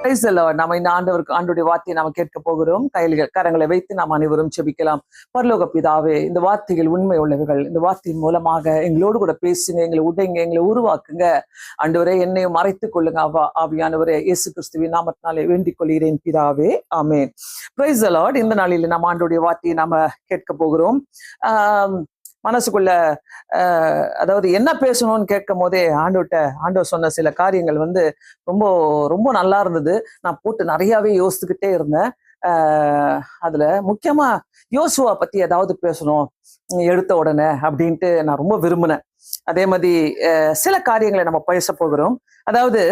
Praise the Lord. நாம இந்த ஆண்டுடைய வார்த்தையை நாம கேட்க போகிறோம். கரங்களை வைத்து நாம் அனைவரும் செபிக்கலாம். பரலோக பிதாவே, இந்த வார்த்தைகள் உண்மை உள்ளவைகள். இந்த வார்த்தையின் மூலமாக எங்களோடு கூட பேசுங்க, எங்களை உடைங்க, எங்களை உருவாக்குங்க. ஆண்டவரே, என்னையும் மறைத்துக் கொள்ளுங்க. ஆவியானவரே, இயேசு கிறிஸ்துவின் நாமத்தினாலே வேண்டிக் கொள்கிறேன் பிதாவே, ஆமென். Praise the Lord. இந்த நாளில் நாம் ஆண்டுடைய வார்த்தையை நாம கேட்க போகிறோம். மனசுக்குள்ள அதாவது என்ன பேசணும்னு கேட்கும் போதே ஆண்டவர் சொன்ன சில காரியங்கள் ரொம்ப ரொம்ப நல்லா இருந்தது. நான் போட்டு நிறையாவே யோசிச்சுக்கிட்டே இருந்தேன். அதுல முக்கியமா யோசுவா பத்தி ஏதாவது பேசணும் எடுத்த உடனே அப்படின்ட்டு நான் ரொம்ப விரும்பினேன். அதே மாதிரி சில காரியங்களை நம்ம பேச போகிறோம். அதாவது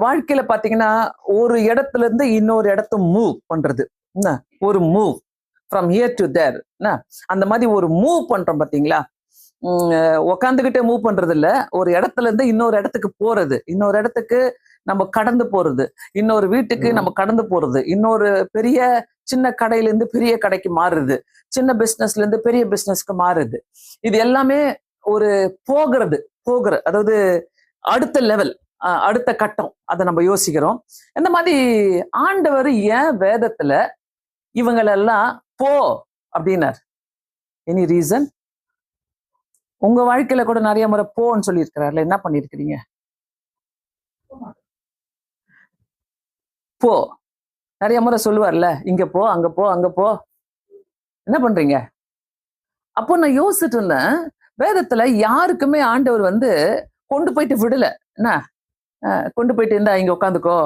வாழ்க்கையில பாத்தீங்கன்னா, ஒரு இடத்துல இருந்து இன்னொரு இடத்த மூவ் பண்றது, ஒரு move from here to their, அந்த மாதிரி ஒரு மூவ் பண்றோம் பாத்தீங்களா. உக்காந்துக்கிட்டே மூவ் பண்றது இல்ல, ஒரு இடத்துல இருந்து இன்னொரு இடத்துக்கு போறது, இன்னொரு இடத்துக்கு நம்ம கடந்து போறது, இன்னொரு வீட்டுக்கு நம்ம கடந்து போறது, இன்னொரு பெரிய சின்ன கடையில இருந்து பெரிய கடைக்கு மாறுறது, சின்ன பிசினஸ்ல இருந்து பெரிய பிசினஸ்க்கு மாறுது. இது எல்லாமே ஒரு அதாவது அடுத்த லெவல், அடுத்த கட்டம். அதை நம்ம யோசிக்கிறோம். இந்த மாதிரி ஆண்டவர் ஏன் வேதத்துல இவங்களெல்லாம் போ அப்படின்னார்? Any reason? உங்க வாழ்க்கையில கூட நிறைய முறை போன்னு சொல்லியிருக்கிறார்ல, என்ன பண்ணிருக்கிறீங்க? போ நிறைய முறை சொல்லுவார்ல, இங்க போ, அங்க போ, அங்க போ. என்ன பண்றீங்க? அப்போ நான் யோசிச்சுட்டு இருந்தேன், வேதத்துல யாருக்குமே ஆண்டவர் கொண்டு போயிட்டு விடல. என்ன கொண்டு போயிட்டு இருந்தா இங்க உட்காந்துக்கோ,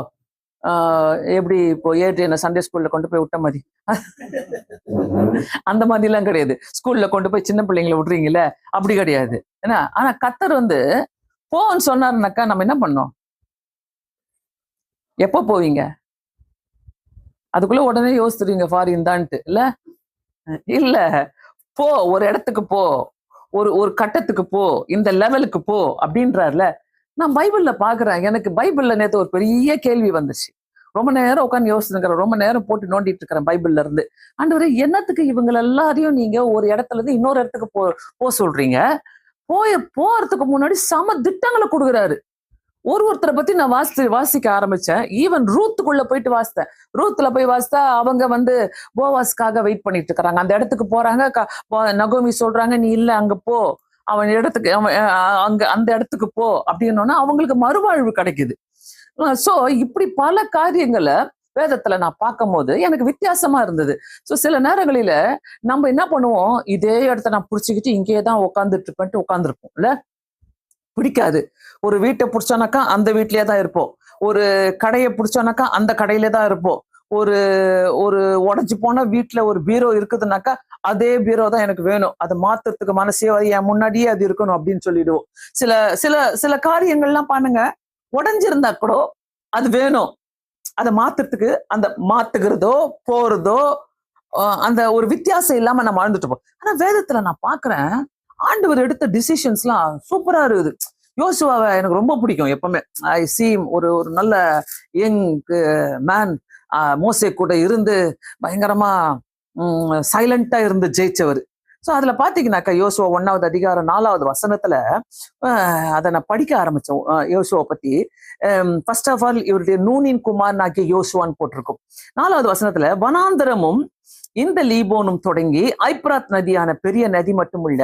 எப்படி இப்போ என்ன சண்டே ஸ்கூல்ல கொண்டு போய் விட்ட மாதிரி அந்த மாதிரி எல்லாம் கிடையாது. ஸ்கூல்ல கொண்டு போய் சின்ன பிள்ளைங்களை விடுறீங்கல்ல, அப்படி கிடையாது. ஏன்னா ஆனா கர்த்தர் போன்னு சொன்னாருனாக்கா நம்ம என்ன பண்ணோம்? எப்போ போவீங்க? அதுக்குள்ள உடனே யோசித்துருவீங்க ஃபாரின் தான்ட்டு இல்ல. போ, ஒரு இடத்துக்கு போ, ஒரு கட்டத்துக்கு போ, இந்த லெவலுக்கு போ அப்படின்றாருல. நான் பைபிள்ல பாக்குறேன். எனக்கு பைபிள்ல நேத்து ஒரு பெரிய கேள்வி வந்துச்சு. ரொம்ப நேரம் உட்காந்து யோசிச்சுக்கிறேன், ரொம்ப நேரம் போட்டு நோண்டிட்டு இருக்கிறேன் பைபிள்ல இருந்து. ஆண்டவரே, என்னத்துக்கு இவங்க எல்லாரையும் நீங்க ஒரு இடத்துல இருந்து இன்னொரு இடத்துக்கு போ சொல்றீங்க? போறதுக்கு முன்னாடி சம திட்டங்களை கொடுக்குறாரு. ஒருத்தரை பத்தி நான் வாசிக்க ஆரம்பிச்சேன். ஈவன் ரூத்துக்குள்ள போயிட்டு வாசித்தேன். ரூத்ல போய் வாசித்தா அவங்க போவாஸ்க்காக வெயிட் பண்ணிட்டு இருக்கிறாங்க. அந்த இடத்துக்கு போறாங்க. நகோமி சொல்றாங்க, நீ இல்ல அங்க போ, அவன் இடத்துக்கு, அந்த இடத்துக்கு போ அப்படின்னோன்னா அவங்களுக்கு மறுவாழ்வு கிடைக்குது. சோ இப்படி பல காரியங்களை வேதத்துல நான் பார்க்கும் போது எனக்கு வித்தியாசமா இருந்தது. சோ சில நேரங்களில நம்ம என்ன பண்ணுவோம், இதே இடத்த நான் புடிச்சுக்கிட்டு இங்கேயேதான் உட்காந்துட்டு இருப்பேன்ட்டு உட்காந்துருப்போம் இல்ல. பிடிக்காது. ஒரு வீட்டை பிடிச்சோனாக்கா அந்த வீட்லயே தான் இருப்போம். ஒரு கடையை பிடிச்சோனாக்கா அந்த கடையிலே தான் இருப்போம். ஒரு உடஞ்சு போன வீட்டுல ஒரு பீரோ இருக்குதுனாக்கா அதே பீரோ தான் எனக்கு வேணும், அதை மாத்துறதுக்கு மனசே என் முன்னாடியே அது இருக்கணும் அப்படின்னு சொல்லிடுவோம். சில சில சில காரியங்கள்லாம் பாருங்க, உடஞ்சிருந்தா கூட அது வேணும், அதை மாத்துறதுக்கு அந்த மாத்துகிறதோ போறதோ அந்த ஒரு வித்தியாசம் இல்லாம நம்ம வாழ்ந்துட்டு போம். ஆனா வேதத்துல நான் பாக்குறேன், ஆண்டவர் எடுத்த டிசிஷன்ஸ்லாம் சூப்பரா இருக்குது. யோசுவாவை எனக்கு ரொம்ப பிடிக்கும் எப்பவுமே. ஐ சீம் ஒரு நல்ல யங் மேன். மோசே கூட இருந்து பயங்கரமா சைலண்டா இருந்து ஜெயிச்சவர். ஸோ அதுல பாத்தீங்கன்னாக்கா யோசுவா 1வது அதிகாரம் 4வது வசனத்துல அதை நான் படிக்க ஆரம்பிச்சோம். யோசுவா பத்தி ஃபர்ஸ்ட் ஆஃப் ஆல் இவருடைய நூனின் குமார் ஆகிய யோசுவான்னு போட்டிருக்கும். 4வது வசனத்துல, வனாந்தரமும் இந்த லீபோனும் தொடங்கி ஐப்ராத் நதியான பெரிய நதி மட்டுமுள்ள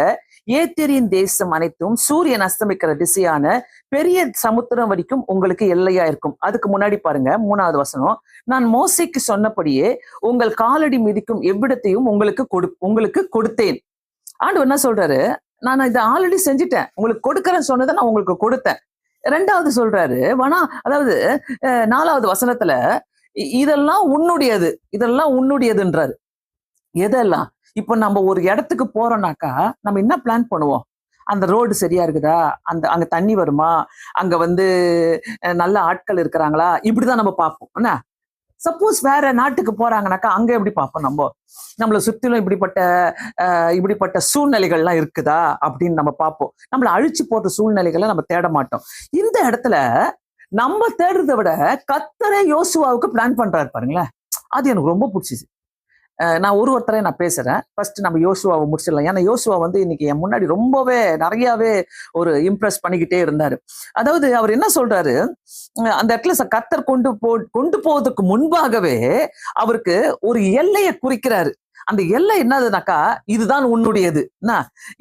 ஏத்தேரின் தேசம் அனைத்தும் சூரியன் அஸ்தமிக்கிற திசையான பெரிய சமுத்திரம் வரைக்கும் உங்களுக்கு எல்லையா இருக்கும். அதுக்கு முன்னாடி பாருங்க 3வது வசனம், நான் மோசேக்கு சொன்னபடியே உங்கள் காலடி மிதிக்கும் எவ்விடத்தையும் உங்களுக்கு கொடுத்தேன். ஆண்டவர் என்ன சொல்றாரு, நான் இதை ஆல்ரெடி செஞ்சுட்டேன், உங்களுக்கு கொடுக்கறேன்னு சொன்னதை நான் உங்களுக்கு கொடுத்தேன். 2வது சொல்றாரு, அதாவது 4வது வசனத்துல இதெல்லாம் உன்னுடையதுன்றாரு. எதெல்லாம்? இப்ப நம்ம ஒரு இடத்துக்கு போறோம்னாக்கா நம்ம என்ன பிளான் பண்ணுவோம்? அந்த ரோடு சரியா இருக்குதா, அங்க தண்ணி வருமா, அங்க நல்ல ஆட்கள் இருக்கிறாங்களா, இப்படிதான் நம்ம பார்ப்போம். என்ன சப்போஸ் வேற நாட்டுக்கு போறாங்கனாக்கா அங்க எப்படி பார்ப்போம்? நம்மளை சுத்திலும் இப்படிப்பட்ட சூழ்நிலைகள்லாம் இருக்குதா அப்படின்னு நம்ம பார்ப்போம். நம்மளை அழிச்சு போட்ட சூழ்நிலைகளை நம்ம தேட மாட்டோம். இந்த இடத்துல நம்ம தேடுறதை விட கர்த்தரே யோசுவாவுக்கு பிளான் பண்றாரு பாருங்களேன். அது எனக்கு ரொம்ப பிடிச்சிச்சு. நான் ஒருத்தரை நான் பேசுறேன். ஃபர்ஸ்ட் நம்ம யோசுவாவை முடிச்சிடலாம். ஏன்னா யோசுவா வந்து இன்னைக்கு என் முன்னாடி ரொம்பவே நிறையவே ஒரு இம்ப்ரெஸ் பண்ணிக்கிட்டே இருந்தாரு. அதாவது அவர் என்ன சொல்றாரு, அந்த இடத்துல கர்த்தர் கொண்டு போவதற்கு முன்பாகவே அவருக்கு ஒரு எல்லையை குறிக்கிறாரு. அந்த எல்லை என்னதுனாக்கா, இதுதான் உன்னுடையது,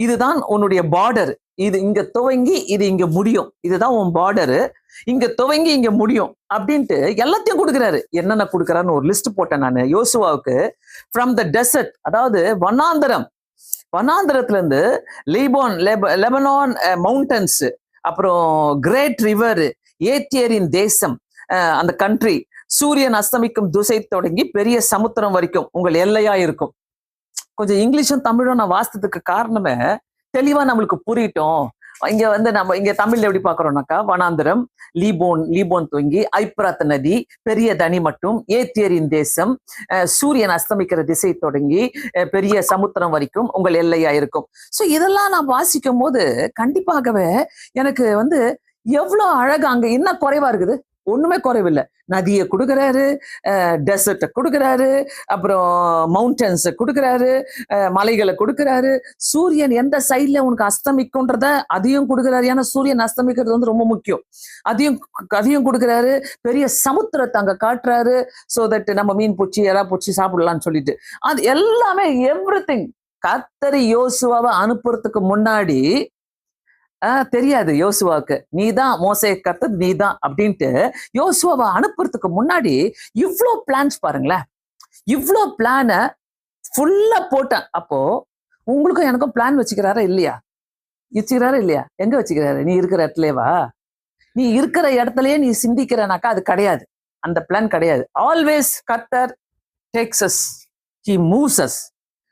இதுதான் உன்னுடைய பார்டர், இது இங்க துவங்கி இது இங்க முடியும், இதுதான் உன் பார்டரு, இங்க துவங்கி இங்க முடியும் அப்படின்ட்டு எல்லாத்தையும் கொடுக்குறாரு. என்னென்ன கொடுக்குறாருன்னு ஒரு லிஸ்ட் போட்டேன் நான் யோசுவாவுக்கு. ஃப்ரம் த டெசர்ட், அதாவது வனாந்தரத்துல இருந்து லெபனான் மவுண்டன்ஸ், அப்புறம் கிரேட் ரிவர், ஏத்தியரின் தேசம், அந்த கண்ட்ரி, சூரியன் அஸ்தமிக்கும் திசை தொடங்கி பெரிய சமுத்திரம் வரைக்கும் உங்கள் எல்லையா இருக்கும். கொஞ்சம் இங்கிலீஷும் தமிழும் நான் வாசித்ததுக்கு காரணமே தெளிவா நம்மளுக்கு புரியட்டும். இங்க வந்து நம்ம இங்க தமிழ்ல எப்படி பாக்குறோம்னாக்கா, வனாந்திரம், லீபோன் தொங்கி ஐப்ராத் நதி, பெரிய தனி மட்டும், ஏத்தியரின் தேசம், சூரியன் அஸ்தமிக்கிற திசை தொடங்கி பெரிய சமுத்திரம் வரைக்கும் உங்கள் எல்லையா இருக்கும். சோ இதெல்லாம் நான் வாசிக்கும் போது கண்டிப்பாகவே எனக்கு வந்து எவ்வளவு அழகா, அங்க என்ன குறைவா இருக்குது, ஒண்ணுமே குறைவில்லை. நதியை கொடுக்குறாரு, டெசர்ட்டை கொடுக்குறாரு, அப்புறம் மவுண்டன்ஸை கொடுக்குறாரு, மலைகளை கொடுக்குறாரு, சூரியன் எந்த சைட்ல உனக்கு அஸ்தமிக்கும்ன்றத அதையும் கொடுக்குறாரு. ஏன்னா சூரியன் அஸ்தமிக்கிறது வந்து ரொம்ப முக்கியம். அதையும் கொடுக்குறாரு. பெரிய சமுத்திரத்தை அங்க காட்டுறாரு. சோ தட் நம்ம மீன் பூச்சி எறா பூச்சி சாப்பிடலாம்னு சொல்லிட்டு அது எல்லாமே எவ்ரிதிங். கர்த்தர் யோசுவாவை அனுப்புறதுக்கு முன்னாடி தெரியாது யோசுவாவுக்கு, நீதான் மோசேயை கர்த்தர் நீதான் அப்படின்ட்டு யோசுவாவை அனுப்புறதுக்கு முன்னாடி இவ்வளோ பிளான்ஸ் பாருங்களேன். இவ்வளோ பிளான ஃபுல்லா போட்டேன். அப்போ உங்களுக்கும் எனக்கும் பிளான் வச்சுக்கிறாரா இல்லையா? எங்க வச்சுக்கிறாரு? நீ இருக்கிற இடத்துலவா? நீ இருக்கிற இடத்துலயே நீ சிந்திக்கிறனாக்கா அது கிடையாது, அந்த பிளான் கிடையாது. ஆல்வேஸ் கர்த்தர் takes us, he moves us.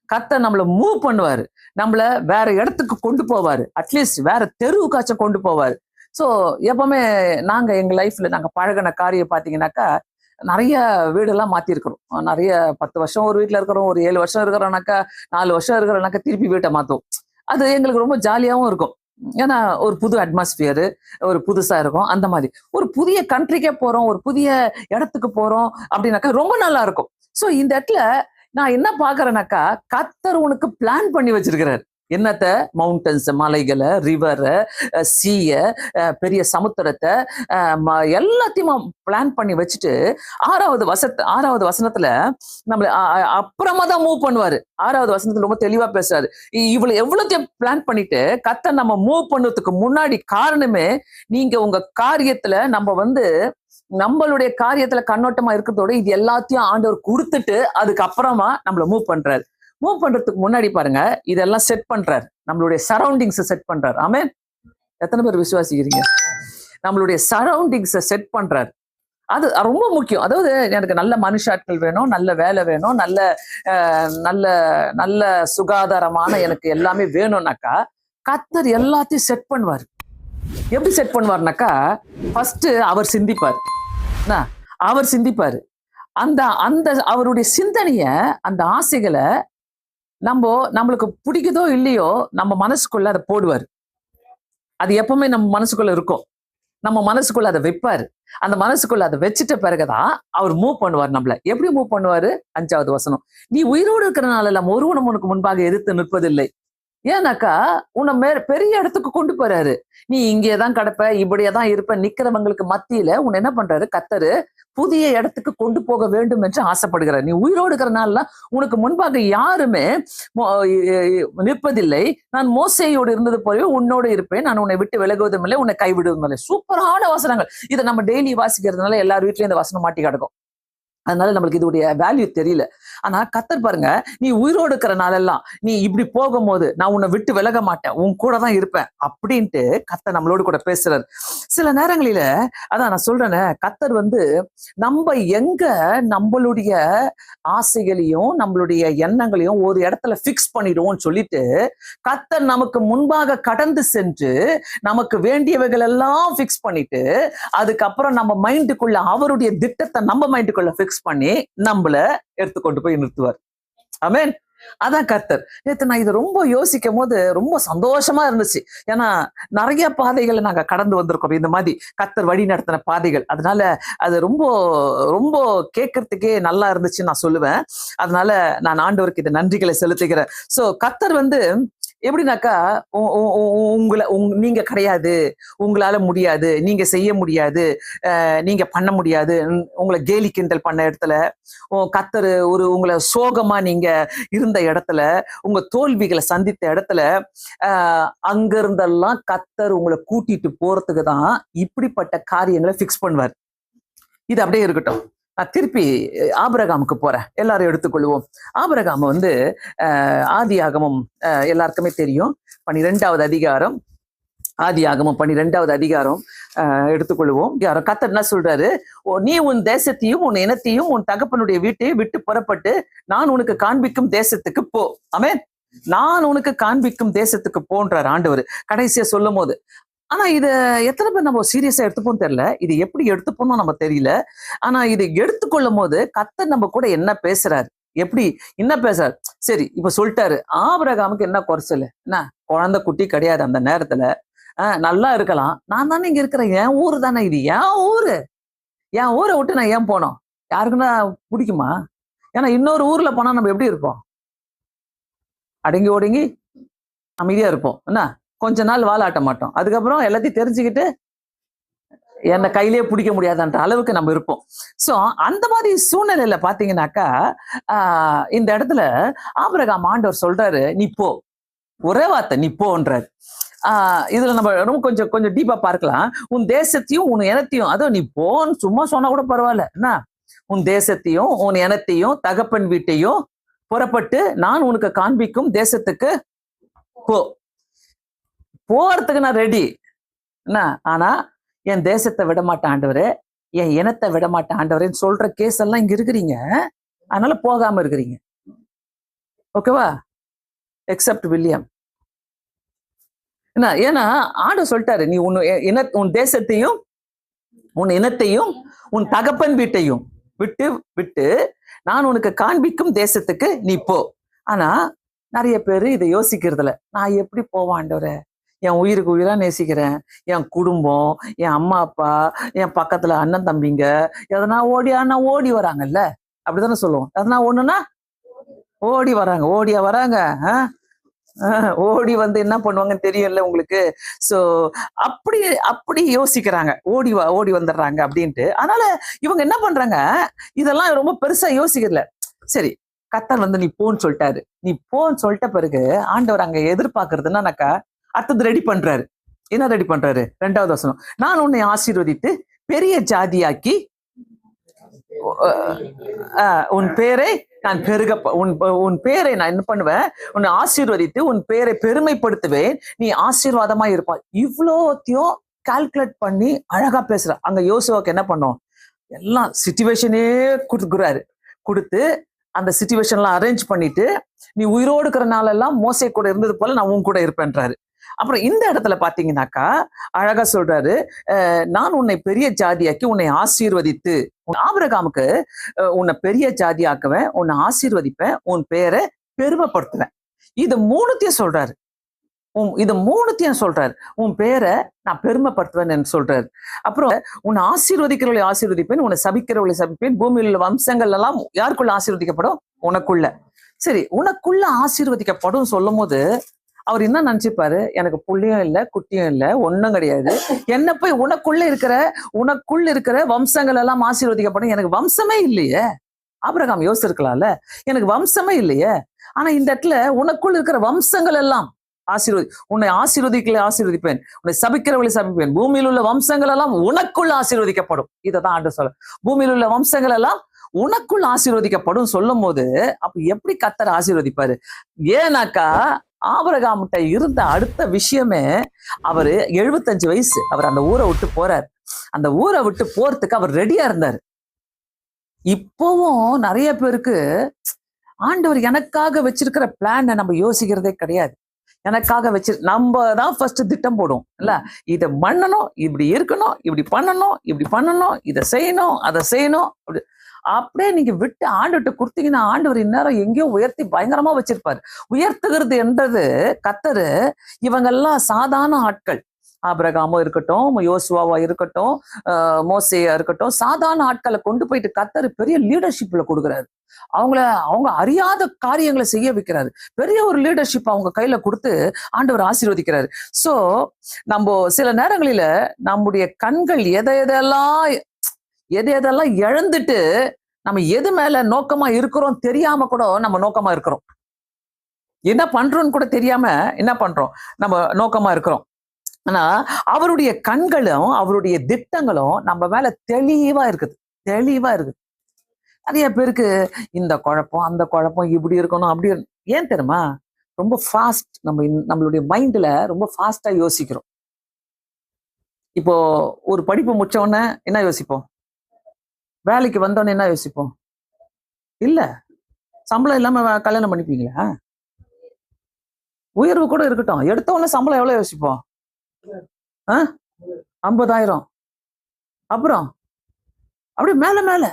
கர்த்தர் நம்மளை மூவ் பண்ணுவாரு, நம்மள வேற இடத்துக்கு கொண்டு போவாரு, அட்லீஸ்ட் வேற தெருவுக்காச்சும் கொண்டு போவாரு. ஸோ எப்பவுமே நாங்க எங்க லைஃப்ல நாங்க பழகின காரியம் பாத்தீங்கன்னாக்கா, நிறைய வீடெல்லாம் மாத்திருக்கிறோம். நிறைய 10 வருஷம் ஒரு வீட்டுல இருக்கிறோம், ஒரு 7 வருஷம் இருக்கிறோம்னாக்கா, 4 வருஷம் இருக்கிறோம்னாக்கா திருப்பி வீட்டை மாத்துவோம். அது எங்களுக்கு ரொம்ப ஜாலியாவும் இருக்கும். ஏன்னா ஒரு புது அட்மாஸ்பியர், ஒரு புதுசா இருக்கும். அந்த மாதிரி ஒரு புதிய கண்ட்ரிக்கே போறோம், ஒரு புதிய இடத்துக்கு போறோம் அப்படின்னாக்கா ரொம்ப நல்லா இருக்கும். ஸோ இந்த இடத்துல நான் என்ன பாக்குறேன்னாக்கா, கர்த்தர் உனக்கு பிளான் பண்ணி வச்சிருக்கிறார். என்னத்த? மவுண்டன்ஸ், மலைகளை, ரிவரை, சீய, பெரிய சமுத்திரத்தை, எல்லாத்தையும் பிளான் பண்ணி வச்சுட்டு 6வது வசனத்துல நம்மள அப்புறமா தான் மூவ் பண்ணுவாரு. 6வது வசனத்துல ரொம்ப தெளிவா பேசுறாரு. இவ்வளவு எவ்வளோத்தையும் பிளான் பண்ணிட்டு கர்த்தர் நம்ம மூவ் பண்ணதுக்கு முன்னாடி காரணமே, நீங்க உங்க காரியத்துல நம்ம வந்து நம்மளுடைய காரியத்துல கண்ணோட்டமா இருக்கிறதோட இது எல்லாத்தையும் ஆண்டவர் கொடுத்துட்டு அதுக்கப்புறமா நம்மள மூவ் பண்றாரு. மூவ் பண்றதுக்கு முன்னாடி பாருங்க, இதெல்லாம் செட் பண்றாரு, நம்மளுடைய சரௌண்டிங்ஸ் செட் பண்றாரு. ஆமென். எத்தனை பேர் விசுவாசிக்கிறீங்க? நம்மளுடைய சரௌண்டிங்ஸை செட் பண்றாரு. அது ரொம்ப முக்கியம். அதாவது எனக்கு நல்ல மனுஷாட்கள் வேணும், நல்ல வேலை வேணும், நல்ல நல்ல நல்ல சுகாதாரமான எனக்கு எல்லாமே வேணும்னாக்கா கர்த்தர் எல்லாத்தையும் செட் பண்ணுவார். எப்படி செட் பண்ணுவார்னாக்கா, ஃபர்ஸ்ட் அவர் சிந்திப்பாரு. அந்த அந்த அவருடைய சிந்தனைய, அந்த ஆசைகளை நம்மளுக்கு பிடிக்குதோ இல்லையோ நம்ம மனசுக்குள்ள அதை போடுவாரு. அது எப்பவுமே நம்ம மனசுக்குள்ள இருக்கும். நம்ம மனசுக்குள்ள அதை வைப்பாரு. அந்த மனசுக்குள்ள அதை வச்சுட்ட பிறகுதான் அவர் மூவ் பண்ணுவார். நம்மள எப்படி மூவ் பண்ணுவாரு? 5வது வசனம், நீ உயிரோடு இருக்கிறனால நம்ம ஒருவனும் உனக்கு முன்பாக எதிர்த்து நிற்பதில்லை. ஏன்னாக்கா உன்னை பெரிய இடத்துக்கு கொண்டு போறாரு. நீ இங்கேதான் கிடப்ப, இப்படியேதான் இருப்ப, நிக்கிறவங்களுக்கு மத்தியில உன்னை என்ன பண்றாரு? கர்த்தர் புதிய இடத்துக்கு கொண்டு போக வேண்டும் என்று ஆசைப்படுகிறார். நீ உயிரோடு இருக்கிறனால உனக்கு முன்பாக யாருமே நிற்பதில்லை. நான் மோசேயோடு இருந்தது போலவே உன்னோடு இருப்பேன், நான் உன்னை விட்டு விலகுவதும் இல்லை, உன்னை கைவிடுவதும் இல்லை. சூப்பரான வசனங்கள். இதை நம்ம டெய்லி வாசிக்கிறதுனால எல்லார் வீட்லயும் இந்த வசனம் மாட்டி கிடக்கும். அதனால நம்மளுக்கு இதோடைய வேல்யூ தெரியல. ஆனா கர்த்தர் பாருங்க, நீ உயிரோடு இருக்கிற நாளெல்லாம் நீ இப்படி போகும்போது நான் உன்னை விட்டு விலக மாட்டேன், உன் கூட தான் இருப்பேன் அப்படின்ட்டு கர்த்தர் நம்மளோடு கூட பேசுறாரு. சில நேரங்களில அதான் நான் சொல்றேன்னு, கர்த்தர் வந்து நம்ம எங்க நம்மளுடைய ஆசைகளையும் நம்மளுடைய எண்ணங்களையும் ஒரு இடத்துல பிக்ஸ் பண்ணிடுவோம்னு சொல்லிட்டு கர்த்தர் நமக்கு முன்பாக கடந்து சென்று நமக்கு வேண்டியவைகள் எல்லாம் பிக்ஸ் பண்ணிட்டு அதுக்கப்புறம் நம்ம மைண்டுக்குள்ள அவருடைய திட்டத்தை நம்ம மைண்டுக்குள்ள பிக்ஸ் பண்ணி நம்மள எடுத்துக்கொண்டு போய் நிறுத்துவார். ஆமென். அதான் கர்த்தர். நேத்து நான் இதை ரொம்ப யோசிக்கும் போது ரொம்ப சந்தோஷமா இருந்துச்சு. ஏன்னா நிறைய பாதைகளை நாங்க கடந்து வந்திருக்கோம், இந்த மாதிரி கர்த்தர் வழி நடத்தின பாதைகள். அதனால அது ரொம்ப ரொம்ப கேட்கறதுக்கே நல்லா இருந்துச்சு நான் சொல்லுவேன். அதனால நான் ஆண்டவருக்கு இந்த நன்றிகளை செலுத்துகிறேன். சோ கர்த்தர் எப்படின்னாக்கா, நீங்க கிடையாது, உங்களால முடியாது, நீங்க செய்ய முடியாது, நீங்க பண்ண முடியாது, உங்களை கேலி கிண்டல் பண்ண இடத்துல, கர்த்தர் உங்களை சோகமா நீங்க இருந்த இடத்துல, உங்க தோல்விகளை சந்தித்த இடத்துல, அங்க இருந்தெல்லாம் கர்த்தர் உங்களை கூட்டிட்டு போறதுக்கு தான் இப்படிப்பட்ட காரியங்களை பிக்ஸ் பண்ணுவார். இது அப்படியே இருக்கட்டும். நான் திருப்பி ஆபிரகாமுக்கு போறேன். எல்லாரும் எடுத்துக்கொள்வோம். ஆபிரகாம் ஆதியாகமம் எல்லாருக்குமே தெரியும், 12வது அதிகாரம். ஆதியாகமம் 12வது அதிகாரம் எடுத்துக்கொள்வோம். கர்த்தர் என்ன சொல்றாரு? நீ உன் தேசத்தையும் உன் இனத்தையும் உன் தகப்பனுடைய வீட்டையும் விட்டு புறப்பட்டு நான் உனக்கு காண்பிக்கும் தேசத்துக்கு போ. ஆமென். நான் உனக்கு காண்பிக்கும் தேசத்துக்கு போன்றார் ஆண்டவர் கடைசியா சொல்லும் போது. ஆனா இத எத்தனை பேர் நம்ம சீரியஸா எடுத்துப்போம் தெரியல. இது எப்படி எடுத்துப்போம் நம்ம தெரியல. ஆனா இது எடுத்துக்கொள்ளும் போது கர்த்தர் நம்ம கூட என்ன பேசுறாரு, எப்படி என்ன பேசுறாரு? சரி, இப்ப சொல்லிட்டாரு, ஆபிரகாமுக்கு என்ன குறைச்சல்? என்ன குழந்தை குட்டி கிடையாது அந்த நேரத்துல, நல்லா இருக்கலாம். நான் தானே இங்க இருக்கிறேன், என் ஊரு தானே இது, என் ஊரு. என் ஊரை விட்டு நான் ஏன் போனோம்? யாருக்குன்னா பிடிக்குமா? ஏன்னா இன்னொரு ஊர்ல போனா நம்ம எப்படி இருப்போம்? அடங்கி ஒடுங்கி அமைதியா இருப்போம். என்ன கொஞ்ச நாள் வாலாட்ட மாட்டோம். அதுக்கப்புறம் எல்லாத்தையும் தெரிஞ்சுக்கிட்டு என்னை கையிலேயே பிடிக்க முடியாதுன்ற அளவுக்கு நம்ம இருப்போம். சோ அந்த மாதிரி சூழ்நிலையில பாத்தீங்கன்னாக்கா, இந்த இடத்துல ஆபிரகாம் ஆண்டவர் சொல்றாரு, நீ போ. ஒரே வார்த்தை, நீ போன்றாரு. இதுல நம்ம ரொம்ப கொஞ்சம் டீப்பா பார்க்கலாம். உன் தேசத்தையும் உன் இனத்தையும், அதுவும் நீ போன்னு சும்மா சொன்னா கூட பரவாயில்ல, என்ன, உன் தேசத்தையும் உன் இனத்தையும் தகப்பன் வீட்டையும் புறப்பட்டு நான் உனக்கு காண்பிக்கும் தேசத்துக்கு போ. போறதுக்கு நான் ரெடி, என்ன, ஆனா என் தேசத்தை விட மாட்டேன் ஆண்டவரே, என் இனத்தை விட மாட்டேன் ஆண்டவரேன்னு சொல்ற கேஸ் எல்லாம் இங்க இருக்கிறீங்க. அதனால போகாம இருக்கிறீங்க. ஓகேவா? Accept William. என்ன, ஏன்னா ஆண்டவர் சொல்லிட்டாரு, நீ உன் தேசத்தையும் உன் இனத்தையும் உன் தகப்பன் வீட்டையும் விட்டு நான் உனக்கு காண்பிக்கும் தேசத்துக்கு நீ போ. ஆனா நிறைய பேரு இதை யோசிக்கிறதுல, நான் எப்படி போவேன் ஆண்டவரே, என் உயிருக்கு உயிரா நேசிக்கிறேன், என் குடும்பம், என் அம்மா அப்பா, என் பக்கத்துல அண்ணன் தம்பிங்க எதனா ஓடி வராங்கல்ல, அப்படித்தானே சொல்லுவோம். எதனா ஒண்ணுன்னா ஓடி வராங்க, ஓடியா வராங்க. ஓடி என்ன பண்ணுவாங்கன்னு தெரியல உங்களுக்கு. சோ அப்படி யோசிக்கிறாங்க, ஓடி வந்துடுறாங்க அப்படின்ட்டு. அதனால இவங்க என்ன பண்றாங்க, இதெல்லாம் ரொம்ப பெருசா யோசிக்கல. சரி, கர்த்தர் நீ போன்னு சொல்லிட்டாரு. நீ போன்னு சொல்லிட்ட பிறகு ஆண்டவர் அங்க எதிர்பார்க்கறது என்னன்னாக்கா, அடுத்தது ரெடி பண்றாரு. என்ன ரெடி பண்றாரு? 2வது வசனம், நான் உன்னை ஆசீர்வதித்து பெரிய ஜாதியாக்கி உன் பேரை நான் உன் பேரை நான் என்ன பண்ணுவேன், உன்னை ஆசீர்வதித்து உன் பேரை பெருமைப்படுத்துவேன், நீ ஆசீர்வாதமா இருப்பாய். இவ்வளோத்தையும் கால்குலேட் பண்ணி அழகா பேசுற. அங்க யோசுவாக்கு என்ன பண்ணோம், எல்லாம் சிச்சுவேஷனே கொடுத்து அந்த சிச்சுவேஷன்லாம் அரேஞ்ச் பண்ணிட்டு, நீ உயிரோடு இருக்கிற நாளெல்லாம் மோசே கூட இருந்தது போல நான் உன் கூட இருப்பேன்றாரு. அப்புறம் இந்த இடத்துல பாத்தீங்கன்னாக்கா அழகா சொல்றாரு, நான் உன்னை பெரிய ஜாதியாக்கி உன்னை ஆசீர்வதித்து, ஆபிரகாமுக்கு உன்னை பெரிய ஜாதியாக்குவேன், உன்னை ஆசீர்வதிப்பேன், உன் பேரை பெருமைப்படுத்துவேன். இது மூணுத்தையும் சொல்றாரு. உன் பேரை நான் பெருமைப்படுத்துவேன் சொல்றாரு. அப்புறம் உன்னை ஆசீர்வதிக்கிறவளை ஆசீர்வதிப்பேன், உன்னை சபிக்கிறவளை சபிப்பேன், பூமியில் உள்ள வம்சங்கள் எல்லாம் யாருக்குள்ள ஆசீர்வதிக்கப்படும்? உனக்குள்ள. சரி, உனக்குள்ள ஆசீர்வதிக்கப்படும் சொல்லும் போது அவர் என்ன நினைச்சுப்பாரு, எனக்கு புள்ளியும் இல்லை குட்டியும் இல்லை ஒன்னும் கிடையாது, என்ன போய் உனக்குள்ள இருக்கிற வம்சங்கள் எல்லாம் ஆசீர்வதிக்கப்படும், எனக்கு வம்சமே இல்லையே. ஆபிரகாம் யோசிச்சிருக்கலாம்ல, எனக்கு வம்சமே இல்லையே. ஆனா இந்த இடத்துல உனக்குள்ள இருக்கிற வம்சங்கள் எல்லாம் உன்னை ஆசீர்வதிப்பேன், உன்னை சபிக்கிறவளை சபிப்பேன், பூமியில் உள்ள வம்சங்கள் எல்லாம் உனக்குள்ள ஆசீர்வதிக்கப்படும். இதைதான் ஆண்டு சொல்ல, பூமியில் உள்ள வம்சங்கள் எல்லாம் உனக்குள் ஆசீர்வதிக்கப்படும் சொல்லும் போது அப்ப எப்படி கர்த்தர் ஆசீர்வதிப்பாரு? ஏன்னாக்கா ஆபிரகாம்கிட்ட இருந்த அடுத்த விஷயமே, அவரு 75 வயசு, அவர் அந்த ஊரை விட்டு போறாரு. அந்த ஊரை விட்டு போறதுக்கு அவர் ரெடியா இருந்தாரு. இப்பவும் நிறைய பேருக்கு ஆண்டவர் எனக்காக வச்சிருக்கிற பிளான் நம்ம யோசிக்கிறதே கிடையாது. எனக்காக நம்ம தான் ஃபர்ஸ்ட் திட்டம் போடுவோம் இல்ல, இதை பண்ணணும், இப்படி இருக்கணும், இப்படி பண்ணணும், இதை செய்யணும், அதை செய்யணும். அப்படியே நீங்க விட்டு ஆண்டுகிட்ட கொடுத்தீங்கன்னா ஆண்டவர் இந்நேரம் எங்கேயோ உயர்த்தி பயங்கரமா வச்சிருப்பாரு. உயர்த்துகிறது என்றது கர்த்தரு. இவங்கெல்லாம் சாதாரண ஆட்கள். ஆபிரகாமோ இருக்கட்டும், யோசுவாவா இருக்கட்டும், மோசேயா இருக்கட்டும், சாதாரண ஆட்களை கொண்டு போயிட்டு கர்த்தர் பெரிய லீடர்ஷிப்ல கொடுக்குறாரு. அவங்க அறியாத காரியங்களை செய்ய வைக்கிறாரு. பெரிய ஒரு லீடர்ஷிப் அவங்க கையில கொடுத்து ஆண்டவர் ஆசீர்வதிக்கிறாரு. சோ நம்ம சில நேரங்களில நம்முடைய கண்கள் எதை எதெல்லாம் இழந்துட்டு நம்ம எது மேல நோக்கமா இருக்கிறோம் தெரியாம கூட நம்ம நோக்கமா இருக்கிறோம். என்ன பண்றோம்னு கூட தெரியாம என்ன பண்றோம், நம்ம நோக்கமா இருக்கிறோம். ஆனா அவருடைய கண்களும் அவருடைய திட்டங்களும் நம்ம மேல தெளிவா இருக்குது. தெளிவா இருக்குது. நிறைய பேருக்கு இந்த குழப்பம் அந்த குழப்பம், இப்படி இருக்கணும் அப்படி ஏன் தெரியுமா? ரொம்ப ஃபாஸ்ட். நம்மளுடைய மைண்ட்ல ரொம்ப ஃபாஸ்டா யோசிக்கிறோம். இப்போ ஒரு படிப்பு முடிச்ச உடனே என்ன யோசிப்போம்? வேலைக்கு வந்தோடனே என்ன யோசிப்போம்? இல்ல, சம்பளம் இல்லாம கல்யாணம் பண்ணிப்பீங்களா? உயர்வு கூட இருக்கட்டும், எடுத்த உடனே சம்பளம் எவ்வளவு யோசிப்போம்? 50,000. அப்புறம் அப்படியே மேல மேல.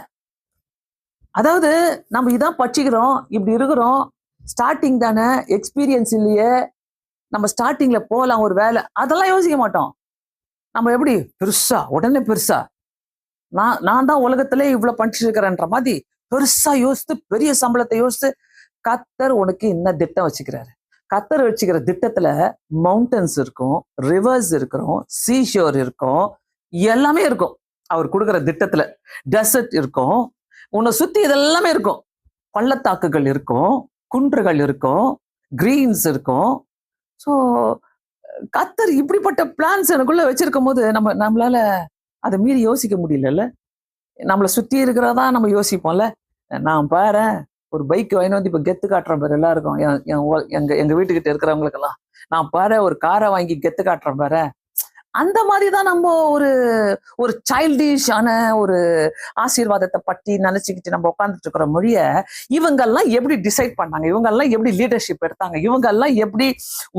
அதாவது நம்ம இதான் படிச்சுக்கிறோம், இப்படி இருக்கிறோம், ஸ்டார்டிங் தானே, எக்ஸ்பீரியன்ஸ் இல்லையே, நம்ம ஸ்டார்டிங்ல போகலாம் ஒரு வேலை, அதெல்லாம் யோசிக்க மாட்டோம். நம்ம எப்படி பெருசா உடனே பெருசா, நான் தான் உலகத்திலே இவ்வளவு படிச்சுட்டு இருக்கிறேன்ற மாதிரி பெருசா யோசித்து பெரிய சம்பளத்தை யோசித்து. கர்த்தர் உனக்கு என்ன திட்டம் வச்சுக்கிறாரு? கர்த்தர் வச்சுக்கிற திட்டத்துல மவுண்டன்ஸ் இருக்கும், ரிவர்ஸ் இருக்கும், சீஷோர் இருக்கும், எல்லாமே இருக்கும். அவர் கொடுக்குற திட்டத்துல டெசர்ட் இருக்கும், உன்னை சுத்தி இதெல்லாமே இருக்கும். பள்ளத்தாக்குகள் இருக்கும், குன்றுகள் இருக்கும், கிரீன்ஸ் இருக்கும். ஸோ கர்த்தர் இப்படிப்பட்ட பிளான்ஸ் எனக்குள்ள வச்சிருக்கும் போது நம்மளால அதை மீறி யோசிக்க முடியல. நம்மளை சுத்தி இருக்கிறதா நம்ம யோசிப்போம்ல. நான் பாரு ஒரு பைக் வாங்கி வந்து இப்ப கெத்து காட்டுறேன் பாரு எல்லாருக்கும், எங்க வீட்டுக்கிட்ட இருக்கிறவங்களுக்கெல்லாம். நான் பாரு ஒரு காரை வாங்கி கெத்து காட்டுறேன் பாரு. அந்த மாதிரிதான் நம்ம ஒரு சைல்டிஷான ஒரு ஆசீர்வாதத்தை பற்றி நினைச்சுக்கிட்டு நம்ம உட்காந்துட்டு இருக்கிற மொழிய இவங்கெல்லாம் எப்படி டிசைட் பண்ணாங்க, இவங்கெல்லாம் எப்படி லீடர்ஷிப் எடுத்தாங்க, இவங்கெல்லாம் எப்படி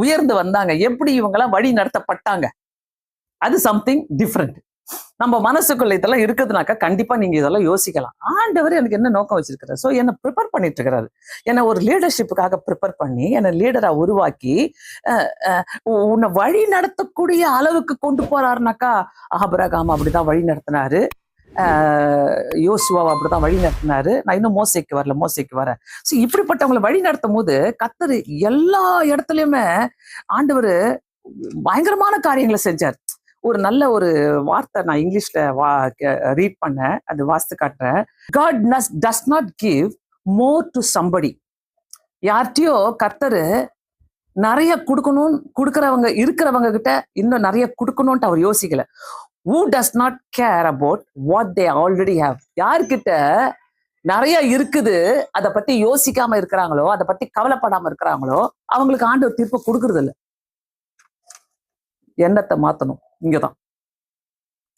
உயர்ந்து வந்தாங்க, எப்படி இவங்கெல்லாம் வழி நடத்தப்பட்டாங்க, அது சம்திங் டிஃப்ரெண்ட். நம்ம மனசுக்குள்ள இதெல்லாம் இருக்குதுனாக்கா கண்டிப்பா நீங்க இதெல்லாம் யோசிக்கலாம். ஆண்டவர் எனக்கு என்ன நோக்கம் வச்சிருக்கிறார்? சோ என்ன ப்ரிப்பேர் பண்ணிட்டு இருக்கிறாரு. என்னை ஒரு லீடர்ஷிப்புக்காக ப்ரிப்பேர் பண்ணி என்னை லீடரா உருவாக்கி உன்னை வழி நடத்தக்கூடிய அளவுக்கு கொண்டு போறாருனாக்கா, ஆபிரகாம் அப்படிதான் வழி நடத்தினாரு, யோசுவாவை அப்படிதான் வழி நடத்தினாரு. நான் இன்னும் மோசேக்கு வரேன். சோ இப்படிப்பட்டவங்களை வழி நடத்தும் போது கர்த்தர் எல்லா இடத்துலயுமே ஆண்டவர் பயங்கரமான காரியங்களை செஞ்சார். ஒரு நல்ல ஒரு வார்த்தை நான் இங்கிலீஷ்ல ரீட் பண்ணேன், அது வாசித்து காட்டுறேன். God does not give more to somebody. யார்கிட்டயோ கர்த்தரு நிறைய இருக்கிறவங்க கிட்ட இன்னும் நிறைய கொடுக்கணும்ட்டு அவர் யோசிக்கல. Who does not care about what they already have. யார்கிட்ட நிறைய இருக்குது அதை பத்தி யோசிக்காம இருக்கிறாங்களோ, அதை பத்தி கவலைப்படாம இருக்கிறாங்களோ, அவங்களுக்கு ஆண்டவர் தீர்ப்பு கொடுக்கறது இல்லை. எண்ணத்தை மாத்தணும். இங்கதான்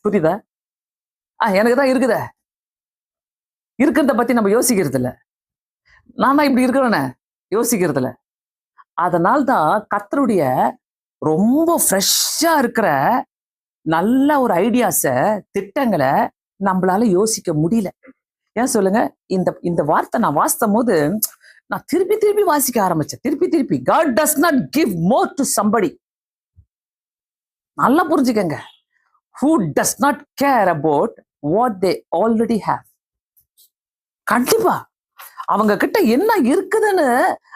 புரியுதா? எனக்கு தான் இருக்கிறத பத்தி நம்ம யோசிக்கிறது இல்ல. நான் தான் இப்படி இருக்கிறேன்னு யோசிக்கிறது இல்ல. அதனால்தான் கர்த்தருடைய ரொம்ப ஃப்ரெஷ்ஷா இருக்கிற நல்ல ஒரு ஐடியாஸ, திட்டங்களை நம்மளால யோசிக்க முடியல. ஏன் சொல்லுங்க? இந்த வார்த்தை நான் வாசிக்கும் போது நான் திருப்பி வாசிக்க ஆரம்பிச்சேன். திருப்பி God does not give more to somebody. நல்லா புரிஞ்சுக்கங்க. Who does not care about what they already have. கண்டிப்பா அவங்க கிட்ட என்ன இருக்குதுன்னு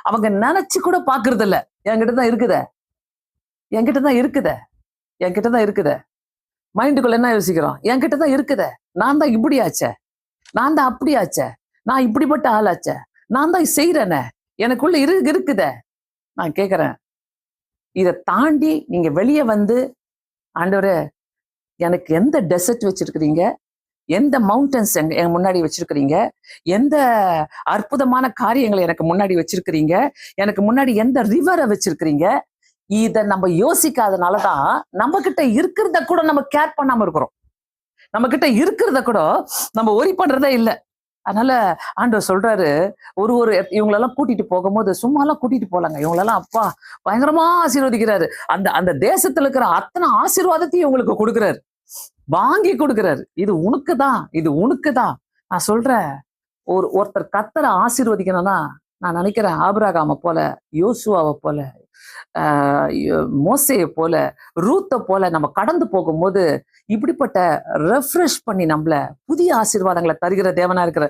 அவங்க நினைச்சு கூட பாக்குறது இல்ல. என்கிட்ட தான் இருக்குத. மைண்டுக்குள்ள என்ன யோசிக்கிறோம்? என்கிட்ட தான் இருக்குத. நான் தான் இப்படி ஆச்சே, நான் தான் அப்படி ஆச்சே, நான் இப்படிப்பட்ட ஆளாச்சே, நான் தான் செய்யறேனே, எனக்குள்ள இருக்குத. நான் கேக்குறேன், இதை தாண்டி நீங்க வெளியே வந்து, ஆண்டவரே எனக்கு எந்த டெசர்ட் வச்சிருக்கிறீங்க, எந்த மவுண்டன்ஸ் என் முன்னாடி வச்சிருக்கிறீங்க, எந்த அற்புதமான காரியங்களை எனக்கு முன்னாடி வச்சிருக்கிறீங்க, எனக்கு முன்னாடி எந்த ரிவரை வச்சிருக்கிறீங்க, இத நம்ம யோசிக்காதனாலதான் நம்ம கிட்ட இருக்கிறத கூட நம்ம கேர் பண்ணாம இருக்கிறோம். நம்ம கிட்ட இருக்கிறத கூட நம்ம ஒரி பண்றதே இல்லை. அதனால ஆண்டவர் சொல்றாரு, இவங்களெல்லாம் கூட்டிட்டு போகும்போது சும்மாலாம் கூட்டிட்டு போலாங்க, இவங்களெல்லாம் அப்பா பயங்கரமா ஆசீர்வதிக்கிறாரு. அந்த தேசத்துல இருக்கிற அத்தனை ஆசீர்வாதத்தையும் இவங்களுக்கு கொடுக்குறாரு, வாங்கி கொடுக்குறாரு. இது உனக்குதான். நான் சொல்றேன், ஒருத்தர் கத்தரை ஆசீர்வதிக்கணும்னா நான் நினைக்கிறேன் ஆபிரகாமை போல, யோசுவாவை போல, மோசையை போல, ரூத்தை போல நம்ம கடந்து போகும்போது இப்படிப்பட்ட ரெஃப்ரெஷ் பண்ணி நம்மள புதிய ஆசீர்வாதங்களை தருகிற தேவனா இருக்கிற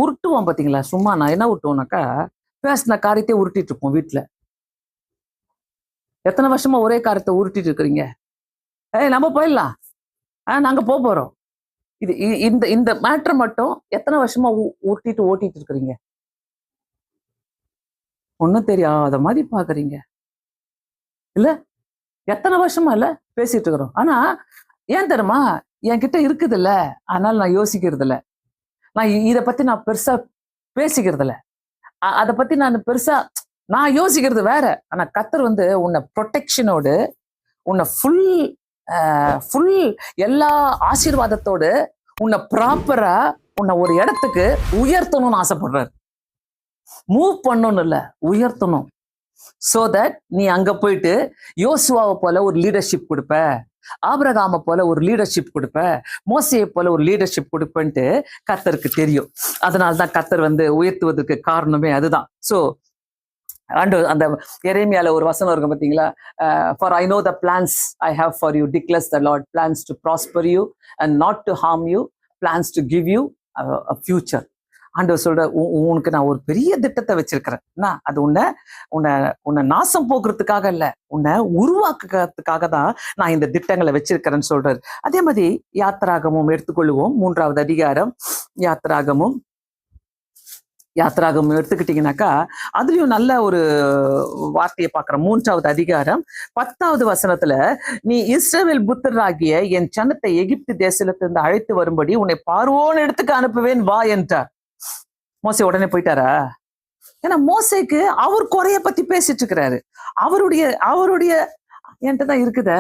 உருட்டுவோம் பாத்தீங்களா. சும்மா நான் என்ன உருட்டுவோம்னாக்கா, பேசின காரியத்தை உருட்டிட்டு இருப்போம் வீட்டுல. எத்தனை வருஷமா ஒரே காரியத்தை உருட்டிட்டு இருக்கிறீங்க? நம்ம போயிடலாம், நாங்க போறோம். இது இந்த இந்த மேட்ரு மட்டும் எத்தனை வருஷமா உருட்டிட்டு ஓட்டிட்டு இருக்கிறீங்க? ஒன்னும் தெரியாத மாதிரி பாக்குறீங்க இல்ல? எத்தனை வருஷமா இல்ல பேசிட்டு இருக்கிறோம். ஆனா ஏன் தெரியுமா, என்கிட்ட இருக்குது இல்ல, அதனால நான் யோசிக்கிறது இல்ல. நான் இத பத்தி நான் பெருசா பேசிக்கிறது இல்ல. அதை பத்தி நான் பெருசா நான் யோசிக்கிறது வேற. ஆனா கர்த்தர் உன்னை ப்ரொடெக்ஷனோடு, உன்னை ஃபுல் எல்லா ஆசீர்வாதத்தோடு, உன்னை ப்ராப்பரா உன்னை ஒரு இடத்துக்கு உயர்த்தணும்னு ஆசைப்படுறாரு. மூவ் பண்ணணும் இல்ல, உயர்த்தணும். சோ தட் நீ அங்க போயிட்டு யோசுவாவை போல ஒரு லீடர்ஷிப் கொடுப்ப, ஆபிரகாமை போல ஒரு லீடர்ஷிப் கொடுப்ப, மோசையை போல ஒரு லீடர்ஷிப் கொடுப்பேன்ட்டு கர்த்தருக்கு தெரியும். அதனால்தான் கர்த்தர் உயர்த்துவதற்கு காரணமே அதுதான். சோ அந்த எரேமியால ஒரு வசனம் இருக்கு பாத்தீங்களா, for I know the plans I have for you declares the lord, plans to prosper you and not to harm you, plans to give you a future. ஆண்டவர் சொல்ற, உனக்கு நான் ஒரு பெரிய திட்டத்தை வச்சிருக்கிறேன். அது உன்னை நாசம் போக்குறதுக்காக இல்ல, உன்னை உருவாக்குறதுக்காக தான் நான் இந்த திட்டங்களை வச்சிருக்கிறேன்னு சொல்றாரு. அதே மாதிரி யாத்திராகமும் எடுத்துக்கொள்ளுவோம். 3வது அதிகாரம் யாத்திராகமும் எடுத்துக்கிட்டீங்கன்னாக்கா அதுலயும் நல்ல ஒரு வார்த்தையை பார்க்கிறோம். 3வது அதிகாரம் 10வது வசனத்துல, நீ இஸ்ரவேல் புத்திரராகிய என் ஜனத்தை எகிப்து தேசத்திலிருந்து அழைத்து வரும்படி உன்னை பார்வோன் இடத்துக்கு அனுப்புவேன் வா என்றார். மோசே உடனே போயிட்டாரா? ஏன்னா மோசேக்கு அவர் குறைய பத்தி பேசிட்டு இருக்கிறாரு. அவருடைய என்கிட்ட தான் இருக்குத,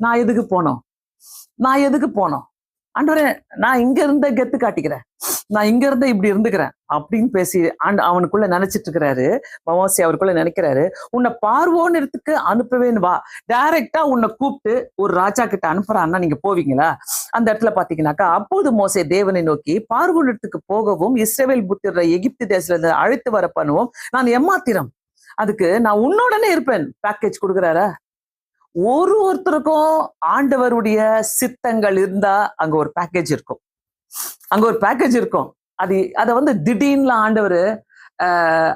நான் எதுக்கு போனோம் ஆண்டவரே, நான் இங்க இருந்த கெத்து காட்டிக்கிறேன், நான் இங்க இருந்த இப்படி இருந்துக்கிறேன் அப்படின்னு பேசி அவனுக்குள்ள நினைச்சிட்டு இருக்கிறாரு. மோசே அவருக்குள்ள நினைக்கிறாரு, உன்னை பார்வோன்னு இடத்துக்கு அனுப்பவேன்னு வா. டைரக்டா உன்னை கூப்பிட்டு ஒரு ராஜா கிட்ட அனுப்புறான்னா நீங்க போவீங்களா? அந்த இடத்துல பாத்தீங்கன்னாக்கா, அப்போது மோசே தேவனை நோக்கி, பார்வோன் இடத்துக்கு போகவும் இஸ்ரவேல் புத்திரரை எகிப்து தேசத்துல அழைத்து வர பண்ணுவோம், நான் எம்மாத்திரம், அதுக்கு நான் உன்னோடனே இருப்பேன். பேக்கேஜ் கொடுக்குறாரா? ஒருத்தருக்கும் ஆண்டவருடைய சித்தங்கள் இருந்தா அங்க ஒரு பேக்கேஜ் இருக்கும். அதை திடீர்னு ஆண்டவர்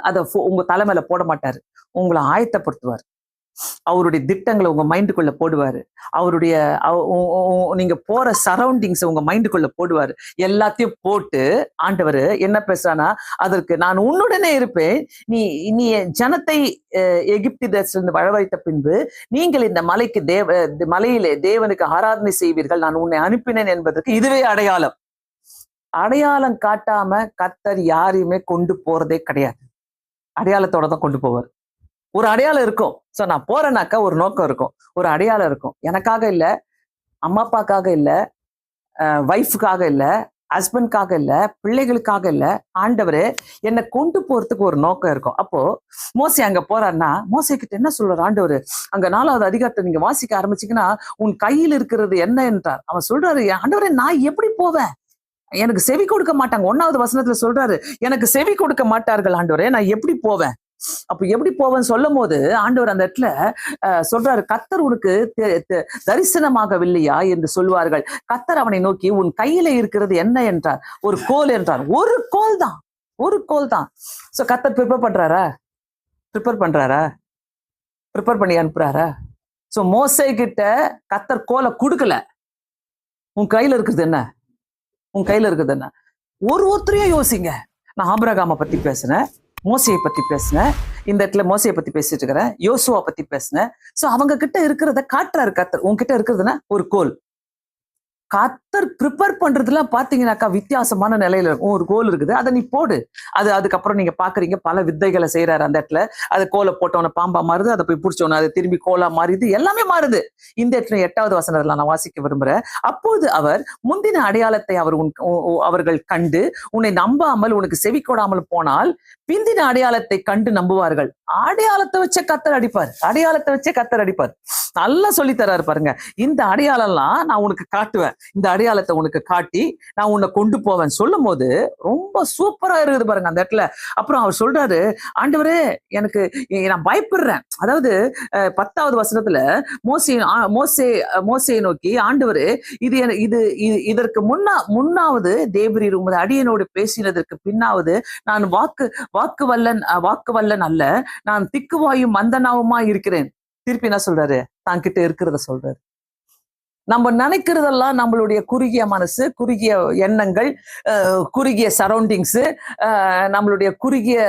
அதை உங்க தலைமையில போட மாட்டாரு, உங்களை ஆயத்தப்படுத்துவார். அவருடைய திட்டங்களை உங்க மைண்டுக்குள்ள போடுவாரு. அவருடைய நீங்க போற சரௌண்டிங்ஸ் உங்க மைண்டுக்குள்ள போடுவாரு. எல்லாத்தையும் போட்டு ஆண்டவர் என்ன பேசுறானா, அதற்கு நான் உன்னுடனே இருப்பேன், நீ ஜனத்தை எகிப்து தேசத்திலிருந்து வரவழைத்த பின்பு நீங்கள் இந்த மலையிலே தேவனுக்கு ஆராதனை செய்வீர்கள், நான் உன்னை அனுப்பினேன் என்பதற்கு இதுவே அடையாளம் காட்டாம கர்த்தர் யாரையுமே கொண்டு போறதே கிடையாது. அடையாளத்தோட தான் கொண்டு போவார். ஒரு அடையாளம் இருக்கும். சோ நான் போறேனாக்கா ஒரு நோக்கம் இருக்கும், ஒரு அடையாளம் இருக்கும். எனக்காக இல்ல, அம்மா அப்பாக்காக இல்ல, வைஃபுக்காக இல்ல, ஹஸ்பண்ட்காக இல்ல, பிள்ளைகளுக்காக இல்ல, ஆண்டவரே என்னை கொண்டு போறதுக்கு ஒரு நோக்கம் இருக்கும். அப்போ மோசே அங்க போறாருன்னா, மோசே கிட்ட என்ன சொல்றாரு ஆண்டவர்? அங்க 4வது அதிகாரத்தை நீங்க வாசிக்க ஆரம்பிச்சீங்கன்னா, உன் கையில் இருக்கிறது என்ன என்றார். அவன் சொல்றாரு, ஆண்டவரே நான் எப்படி போவேன்? எனக்கு செவி கொடுக்க மாட்டாங்க. 1வது வசனத்துல சொல்றாரு, எனக்கு செவி கொடுக்க மாட்டார்கள் ஆண்டவரே, நான் எப்படி போவேன்? அப்ப எப்படி போவேன்னு சொல்லும் போது ஆண்டவர் அந்த இடத்துல சொல்றாரு, கர்த்தர் உனக்கு தரிசனமாகவில்லையா என்று சொல்வார்கள். கர்த்தர் அவனை நோக்கி, உன் கையில இருக்கிறது என்ன என்றார். ஒரு கோல் என்றார். ஒரு கோல் தான். சோ கர்த்தர் ப்ரிப்பேர் பண்ணி அனுப்புறாரா? சோ மோசே கிட்ட கர்த்தர் கோலை கொடுக்கல. உன் கையில இருக்குது என்ன? ஒருத்தரையும் யோசிங்க. நான் ஆபிரகாமை பத்தி பேசுனேன், மோசையை பத்தி பேசினேன், இந்த இடத்துல மோசையை பத்தி பேசிட்டு இருக்கிறேன், யோசுவா பத்தி பேசினேன். சோ அவங்க கிட்ட இருக்கிறத காட்டுறாரு கர்த்தர். உங்ககிட்ட இருக்கிறதுனா ஒரு கோல். கர்த்தர் ப்ரிப்பேர் பண்றதுல பாத்தீங்கன்னாக்கா வித்தியாசமான நிலையில இருக்கும். ஒரு கோல் இருக்குது, அதை நீ போடு. அதுக்கப்புறம் நீங்க பாக்குறீங்க பல வித்தைகளை செய்யறாரு அந்த இடத்துல. அது கோலை போட்டவன பாம்பா மாறுது, அதை போய் பிடிச்சவன அது திரும்பி கோலா மாறுது, எல்லாமே மாறுது. இந்த இடத்துல 8வது வசனத்துல நான் வாசிக்க விரும்புறேன். அப்போது அவர் முந்தின அடையாளத்தை அவர்கள் கண்டு உன்னை நம்பாமல் உனக்கு செவி கொடாமல் போனால் பிந்தின அடையாளத்தை கண்டு நம்புவார்கள். அடையாளத்தை வச்சே கர்த்தர் அடிப்பார். நல்லா சொல்லி தர்றாரு பாருங்க. இந்த அடையாளம்லாம் நான் உனக்கு காட்டுவேன். இந்த அடையாளத்தை உனக்கு காட்டி நான் உன்னை கொண்டு போவேன் சொல்லும் போது ரொம்ப சூப்பரா இருக்குது பாருங்க அந்த இடத்துல. அப்புறம் அவர் சொல்றாரு, ஆண்டவரே எனக்கு நான் பயப்படுறேன். அதாவது 10வது வசனத்துல மோசேயை நோக்கி, ஆண்டவரே இதற்கு முன்னாவது தேவரீர் உமது அடியனோடு பேசினதற்கு பின்னாவது நான் வாக்கு வல்லன் அல்ல, நான் திக்குவாயும் மந்தனாவுமா இருக்கிறேன். திருப்பி என்ன சொல்றாரு? தான் கிட்ட இருக்கிறத சொல்றாரு. நம்ம நினைக்கிறதெல்லாம் நம்மளுடைய குறுகிய மனசு, குறுகிய எண்ணங்கள், குறுகிய சரௌண்டிங்ஸ், நம்மளுடைய குறுகிய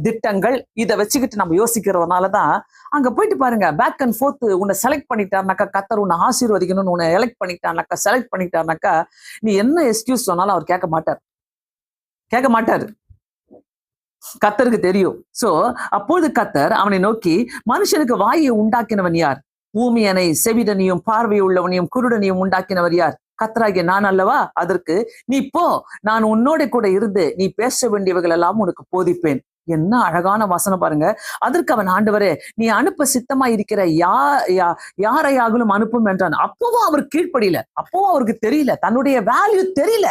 திட்டங்கள், இதை வச்சுக்கிட்டு நம்ம யோசிக்கிறதுனாலதான் அங்க போயிட்டு பாருங்க, பேக் அண்ட் ஃபோர்த். உன்னை செலக்ட் பண்ணிட்டாருனாக்கா, கத்தர் உன்னை ஆசீர்வதிக்கணும்னு உன்னை எலெக்ட் பண்ணிட்டாருனாக்கா, செலக்ட் பண்ணிட்டாருனாக்கா, நீ என்ன எக்ஸ்கியூஸ் சொன்னாலும் அவர் கேட்க மாட்டாரு. கத்தருக்கு தெரியும். சோ அப்பொழுது கத்தர் அவனை நோக்கி, மனுஷனுக்கு வாயை உண்டாக்கினவன் யார்? ஊமியனை, செவிடனையும், பார்வை உள்ளவனையும், குருடனையும் உண்டாக்கினவர் யார்? கத்தராகிய நான் அல்லவா? அதற்கு நீ போ, நான் உன்னோட கூட இருந்து நீ பேச வேண்டியவர்கள் எல்லாம் உனக்கு போதிப்பேன். என்ன அழகான வசனம் பாருங்க. அதற்கு அவன், ஆண்டவரே நீ அனுப்ப சித்தமா இருக்கிற யாரையாகலும் அனுப்பும் என்றான். அப்பவும் அவர் கீழ்ப்படியில, அப்பவும் அவருக்கு தெரியல, தன்னுடைய வேல்யூ தெரியல.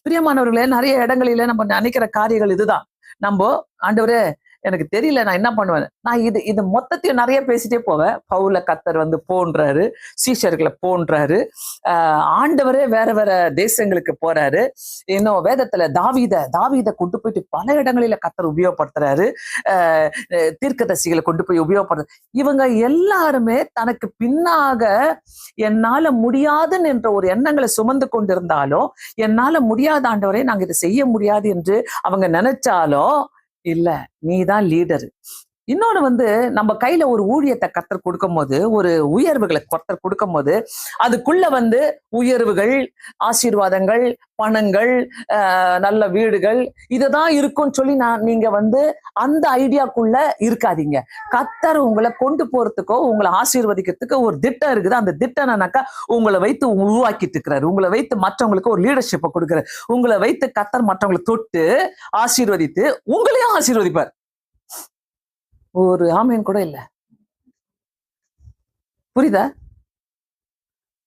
பிரியமானவர்களே, நிறைய இடங்களில நம்ம நினைக்கிற காரியங்கள் இதுதான். நம்ம, ஆண்டவரே எனக்கு தெரியல, நான் என்ன பண்ணுவேன், நான் இது மொத்தத்தையும் நிறைய பேசிட்டே போவேன். பவுல கத்தர் போன்றாரு, சீஷர்களை போன்றாரு, ஆண்டவரே வேற தேசங்களுக்கு போறாரு. இன்னும் வேதத்துல தாவீத கொண்டு போயிட்டு பல இடங்களில கத்தர் உபயோகப்படுத்துறாரு, தீர்க்கதரிசிகளை கொண்டு போய் உபயோகப்படுத்துறாரு. இவங்க எல்லாருமே தனக்கு பின்னாக என்னால முடியாதுன்னு என்ற ஒரு எண்ணங்களை சுமந்து கொண்டிருந்தாலும், என்னால முடியாத ஆண்டவரே நாங்க இதை செய்ய முடியாது என்று அவங்க நினைச்சாலும், இல்ல நீதான் லீடர். இன்னொன்னு நம்ம கையில ஒரு ஊழியத்தை கத்தர் கொடுக்கும் போது, ஒரு உயர்வுகளை கத்தர் கொடுக்கும் போது, அதுக்குள்ள உயர்வுகள், ஆசீர்வாதங்கள், பணங்கள், நல்ல வீடுகள், இதுதான் இருக்கும்னு சொல்லி நீங்க அந்த ஐடியாக்குள்ள இருக்காதீங்க. கத்தர் உங்களை கொண்டு போறதுக்கோ உங்களை ஆசீர்வதிக்கிறதுக்கோ ஒரு திட்டம் இருக்குது. அந்த திட்டம்னாக்கா உங்களை வைத்து உருவாக்கிட்டு இருக்கிறாரு, உங்களை வைத்து மற்றவங்களுக்கு ஒரு லீடர்ஷிப்பை கொடுக்கிறார், உங்களை வைத்து கத்தர் மற்றவங்களை தொட்டு ஆசீர்வதித்து உங்களையும் ஆசீர்வதிப்பார். ஒரு ஆமீன் கூட இல்ல, புரியுதா?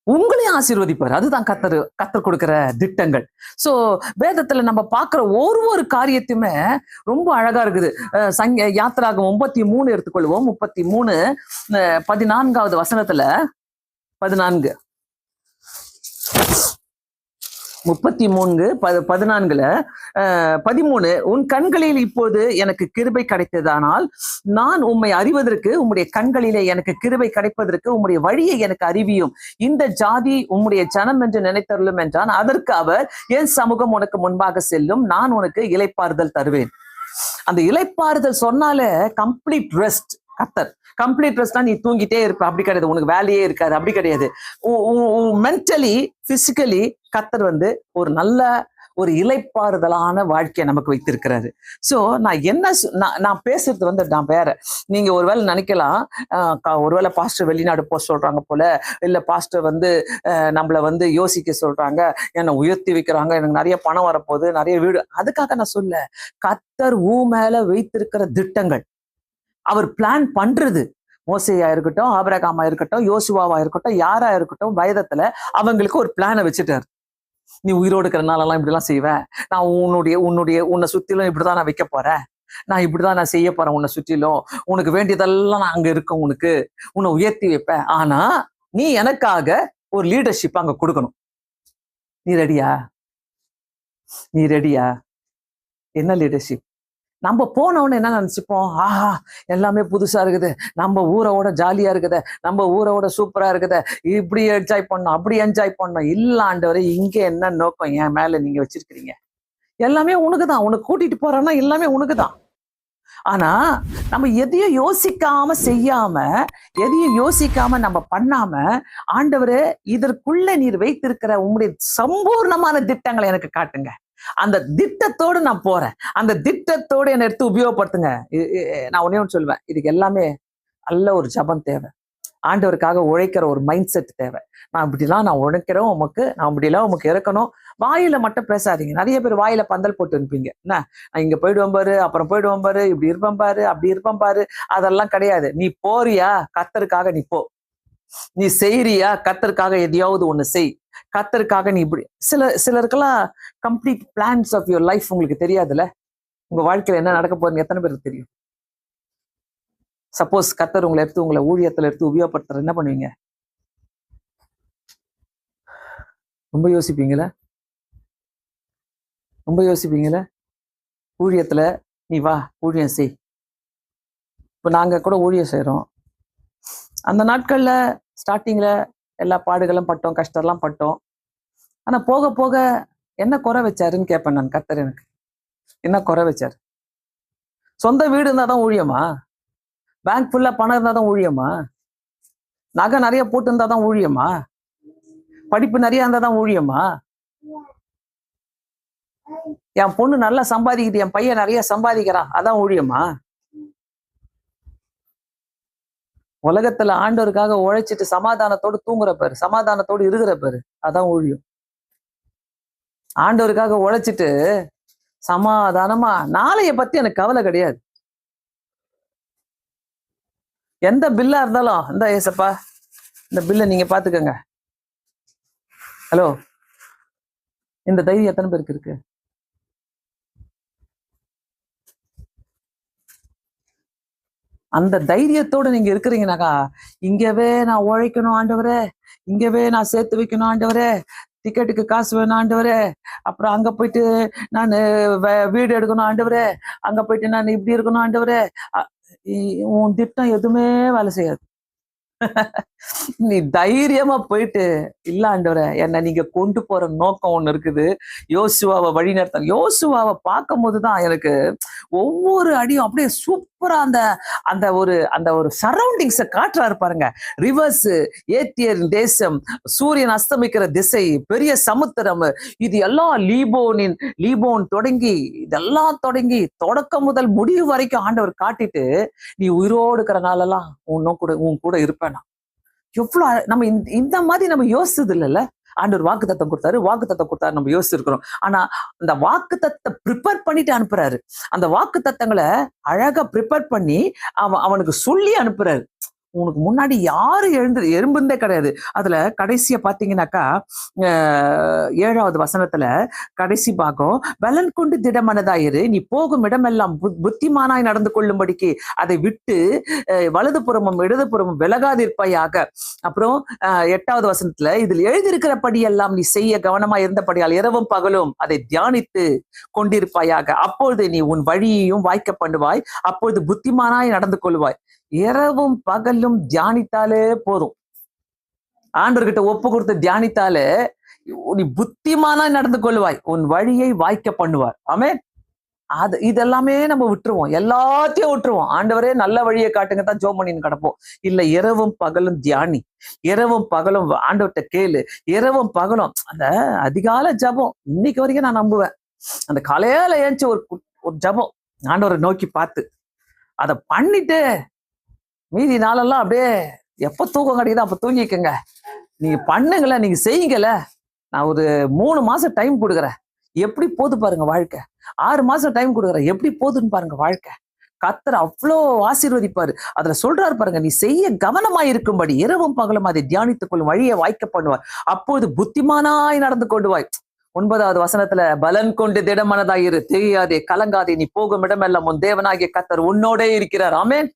உங்களையும் ஆசீர்வதிப்பார். அதுதான் கத்தர் கொடுக்கிற திட்டங்கள். சோ வேதத்துல நம்ம பாக்குற ஒரு காரியத்தையுமே ரொம்ப அழகா இருக்குது. யாத்திராகம் 33 எடுத்துக்கொள்வோம். 33 14வது வசனத்துல 14 13 உன் கண்களில் இப்போது எனக்கு கிருபை கிடைத்ததானால் நான் உம்மை அறிவதற்கு, உம்முடைய கண்களிலே எனக்கு கிருபை கிடைப்பதற்கு உம்முடைய வழியை எனக்கு அறிவியும். இந்த ஜாதி உம்முடைய ஜனம் என்று நினைத்தருளும் என்றான். அதற்கு அவர், என் சமூகம் உனக்கு முன்பாக செல்லும், நான் உனக்கு இளைப்பாறுதல் தருவேன். அந்த இளைப்பாறுதல் சொன்னாலே கம்ப்ளீட் ரெஸ்ட். கத்தர் கம்ப்ளீட் ரெஸ்ட்னா நீ தூங்கிட்டே இருப்ப, அப்படி கிடையாது. உனக்கு வேலையே இருக்காது, அப்படி கிடையாது. மென்டலி, பிசிக்கலி கத்தர் ஒரு நல்ல ஒரு இளைப்பாறுதலான வாழ்க்கையை நமக்கு வைத்திருக்கிறாரு. சோ நான் பேசுறது நான் வேற. நீங்க ஒருவேளை நினைக்கலாம், ஒருவேளை பாஸ்டர் வெளிநாடு போக சொல்றாங்க போல, இல்ல பாஸ்டர் நம்மள யோசிக்க சொல்றாங்க, என்னை உயர்த்தி வைக்கிறாங்க, எனக்கு நிறைய பணம் வரப்போகுது, நிறைய வீடு. அதுக்காக நான் சொல்ல, கத்தர் மேல வைத்திருக்கிற திட்டங்கள், அவர் பிளான் பண்றது, மோசேயா இருக்கட்டும், ஆபிரகாமா இருக்கட்டும், யோசுவாவா இருக்கட்டும், யாரா இருக்கட்டும், வேதத்துல அவங்களுக்கு ஒரு பிளானை வச்சுட்டாரு. நீ உயிரோடு இருக்கிறனாலலாம் இப்படிலாம் செய்வேன், நான் உன்னை சுத்திலும் இப்படிதான் நான் வைக்க போறேன், நான் இப்படிதான் நான் செய்ய போறேன், உன்னை சுற்றிலும் உனக்கு வேண்டியதெல்லாம் நான் அங்க இருக்கும், உன்னை உயர்த்தி வைப்பேன். ஆனா நீ எனக்காக ஒரு லீடர்ஷிப் அங்க கொடுக்கணும். நீ ரெடியா? என்ன லீடர்ஷிப்? நம்ம போனவொன்னு என்ன நினைச்சுப்போம், ஆஹா எல்லாமே புதுசா இருக்குது, நம்ம ஊரோட ஜாலியா இருக்குது, நம்ம ஊரோட சூப்பரா இருக்குது, இப்படி என்ஜாய் பண்ணோம், அப்படி என்ஜாய் பண்ணோம். இல்ல ஆண்டவரே, இங்க என்ன நோக்கம் என் மேல நீங்க வச்சிருக்கிறீங்க? எல்லாமே உனக்குதான், உனக்கு கூட்டிட்டு போறேன்னா எல்லாமே உனக்குதான். ஆனா நம்ம எதையும் யோசிக்காம செய்யாம, எதையும் யோசிக்காம நம்ம பண்ணாம, ஆண்டவரே இதற்குள்ள நீர் வைத்திருக்கிற உங்களுடைய சம்பூர்ணமான திட்டங்களை எனக்கு காட்டுங்க, அந்த திட்டத்தோடு நான் போறேன், அந்த திட்டத்தோடு என்னை எடுத்து உபயோகப்படுத்துங்க. நான் ஒன்னே ஒன்று சொல்லுவேன், இதுக்கு எல்லாமே நல்ல ஒரு ஜபம் தேவை, ஆண்டவருக்காக உழைக்கிற ஒரு மைண்ட் செட் தேவை. நான் உழைக்கிறோம் உமக்கு, நான் இப்படிலாம் உமக்கு இருக்கணும். வாயில மட்டும் பேசாதீங்க. நிறைய பேர் வாயில பந்தல் போட்டு இருப்பீங்க, என்ன நான் இங்க போயிடுவேன் பாரு, அப்புறம் போயிடுவேன் பாரு, இப்படி இருப்பேன் பாரு, அப்படி இருப்பேன் பாரு. அதெல்லாம் கிடையாது. நீ போறியா, கத்தருக்காக நீ போ. நீ செய்யறியா? கர்த்தருக்காக எதையாவது ஒண்ணு செய். கர்த்தருக்காக நீ இப்படி சிலருக்கெல்லாம் complete plans of your life உங்களுக்கு தெரியாதுல்ல. உங்க வாழ்க்கையில என்ன நடக்க போறீங்க எத்தனை பேருக்கு தெரியும்? சப்போஸ் கர்த்தர் உங்களை எடுத்து உங்களை ஊழியத்துல எடுத்து உபயோகப்படுத்துற என்ன பண்ணுவீங்க? ரொம்ப யோசிப்பீங்களா? ரொம்ப யோசிப்பீங்களா? ஊழியத்துல நீ வா ஊழியம் செய். இப்போ நாங்க கூட ஊழியம் செய்றோம். அந்த நாட்கள்ல ஸ்டார்டிங்ல எல்லா பாடுகளும் பட்டோம், கஷ்டம்லாம் பட்டோம். ஆனா போக போக என்ன குறை வச்சாருன்னு கேட்பேன் நான். கர்த்தர் எனக்கு என்ன குறை வச்சாரு? சொந்த வீடு இருந்தா தான் ஊழியமா? பேங்க் ஃபுல்லா பணம் இருந்தா தான் ஊழியமா? நகை நிறைய போட்டு இருந்தா தான் ஊழியமா? படிப்பு நிறைய இருந்தா தான் ஊழியமா? என் பொண்ணு நல்லா சம்பாதிக்குது, என் பையன் நிறைய சம்பாதிக்கிறான், அதான் ஊழியமா? உலகத்துல ஆண்டவருக்காக உழைச்சிட்டு சமாதானத்தோடு தூங்குற பாரு, சமாதானத்தோடு இருக்கிற பாரு, அதான் ஊழியம். ஆண்டவருக்காக உழைச்சிட்டு சமாதானமா நாளைய பத்தி எனக்கு கவலை கிடையாது. எந்த பில்லா இருந்தாலும் இந்த ஏசப்பா இந்த பில்லை நீங்க பாத்துக்கங்க. ஹலோ, இந்த தைரியம் எத்தனை பேருக்கு இருக்கு? அந்த தைரியத்தோட நீங்க இருக்கிறீங்கனாக்கா, இங்கவே நான் உழைக்கணும் ஆண்டவரே, இங்கவே நான் சேர்த்து வைக்கணும் ஆண்டவரே, டிக்கெட்டுக்கு காசு வேணும் ஆண்டவரே, அப்புறம் அங்க போயிட்டு நான் வீடு எடுக்கணும் ஆண்டவரே, அங்க போயிட்டு நான் இப்படி இருக்கணும் ஆண்டவரே, உன் திட்டம் எதுவுமே வேலை செய்யாது. நீ தைரியமா போயிட்டு, இல்ல ஆண்டவரே என்ன நீங்க கொண்டு போற நோக்கம் ஒண்ணு இருக்குது. யோசுவாவை வழி நடத்த, யோசுவாவை பார்க்கும் போதுதான் எனக்கு ஒவ்வொரு அடியும் அப்படியே சூப்பரா அந்த அந்த ஒரு சரௌண்டிங்ஸ காட்டுறாரு பாருங்க. ரிவர்ஸ், ஏத்தியர் தேசம், சூரியன் அஸ்தமிக்கிற திசை, பெரிய சமுத்திரம், இது எல்லாம் லீபோன் தொடங்கி இதெல்லாம் தொடங்கி தொடக்கம் முதல் முடிவு வரைக்கும் ஆண்டவர் காட்டிட்டு, நீ உயிரோடு இருக்கிற நாளெல்லாம் உன் கூட இருப்பேன். எவ்வளவு நம்ம இந்த மாதிரி நம்ம யோசிச்சது இல்லைல்ல. ஆண்டவர் வாக்குத்தத்தம் கொடுத்தாரு, நம்ம யோசிச்சிருக்கிறோம். ஆனா அந்த வாக்குத்தத்தை ப்ரிப்பேர் பண்ணிட்டு அனுப்புறாரு. அந்த வாக்குத்தத்தங்களை அழகா ப்ரிப்பேர் பண்ணி அவனுக்கு சொல்லி அனுப்புறாரு. உனக்கு முன்னாடி யாரு எழும்புந்தே கிடையாது. அதுல கடைசியா பாத்தீங்கன்னாக்கா 7வது வசனத்துல கடைசி பாகம், பலன் கொண்டு திடமனதாயிரு, நீ போகும் இடமெல்லாம் புத்திமானாய் நடந்து கொள்ளும்படிக்கு அதை விட்டு வலதுபுறமும் இடதுபுறமும் விலகாதிருப்பாயாக. அப்புறம் 8வது வசனத்துல, இதில் எழுதியிருக்கிறபடி எல்லாம் நீ செய்ய கவனமா இருந்தபடியால் இரவும் பகலும் அதை தியானித்து கொண்டிருப்பாயாக. அப்பொழுது நீ உன் வழியையும் வாய்க்க பண்ணுவாய், அப்பொழுது புத்திமானாய் நடந்து கொள்வாய். இரவும் பகலும் தியானித்தாலே போதும். ஆண்டவர்கிட்ட ஒப்பு கொடுத்து தியானித்தாலே நீ புத்திமானா நடந்து கொள்வாய், உன் வழியை வாய்க்க பண்ணுவார். ஆமென். இதெல்லாமே நம்ம விட்டுருவோம், எல்லாத்தையும் விட்டுருவோம். ஆண்டவரே நல்ல வழியை காட்டுங்க தான் ஜெபம் பண்ணின்னு கிடப்போம். இல்ல, இரவும் பகலும் தியானி, இரவும் பகலும் ஆண்டவர்கிட்ட கேளு, இரவும் பகலும் அந்த அதிகால ஜெபம். இன்னைக்கு வரைக்கும் நான் நம்புவேன். அந்த காலையில ஏஞ்சி ஒரு ஜெபம் ஆண்டவரை நோக்கி பார்த்து அதை பண்ணிட்டு மீதி நாளெல்லாம் அப்படியே எப்ப தூக்கம் கிடைக்குதோ அப்ப தூங்கிக்கங்க. நீங்க பண்ணுங்கள, நீங்க செய்யுங்கல. நான் ஒரு 3 மாசம் டைம் கொடுக்குறேன், எப்படி போது பாருங்க வாழ்க்கை. 6 மாசம் டைம் கொடுக்குறேன், எப்படி போதுன்னு பாருங்க வாழ்க்கை. கர்த்தர் அவ்வளோ ஆசீர்வதிப்பாரு. அதுல சொல்றாரு பாருங்க, நீ செய்ய கவனமாய் இருக்கும்படி இரவும் பகலும் அதை தியானித்துக் கொள்ளும், வழியை வாய்க்க பண்ணுவார், அப்போது புத்திமானாய் நடந்து கொள்வாய். 9வது வசனத்துல, பலன் கொண்டு திடமனதாயிரு, தெரியாதே கலங்காதே, நீ போகும் இடமெல்லாம் உன் தேவனாகிய கர்த்தர் உன்னோடே இருக்கிறார். ஆமென்.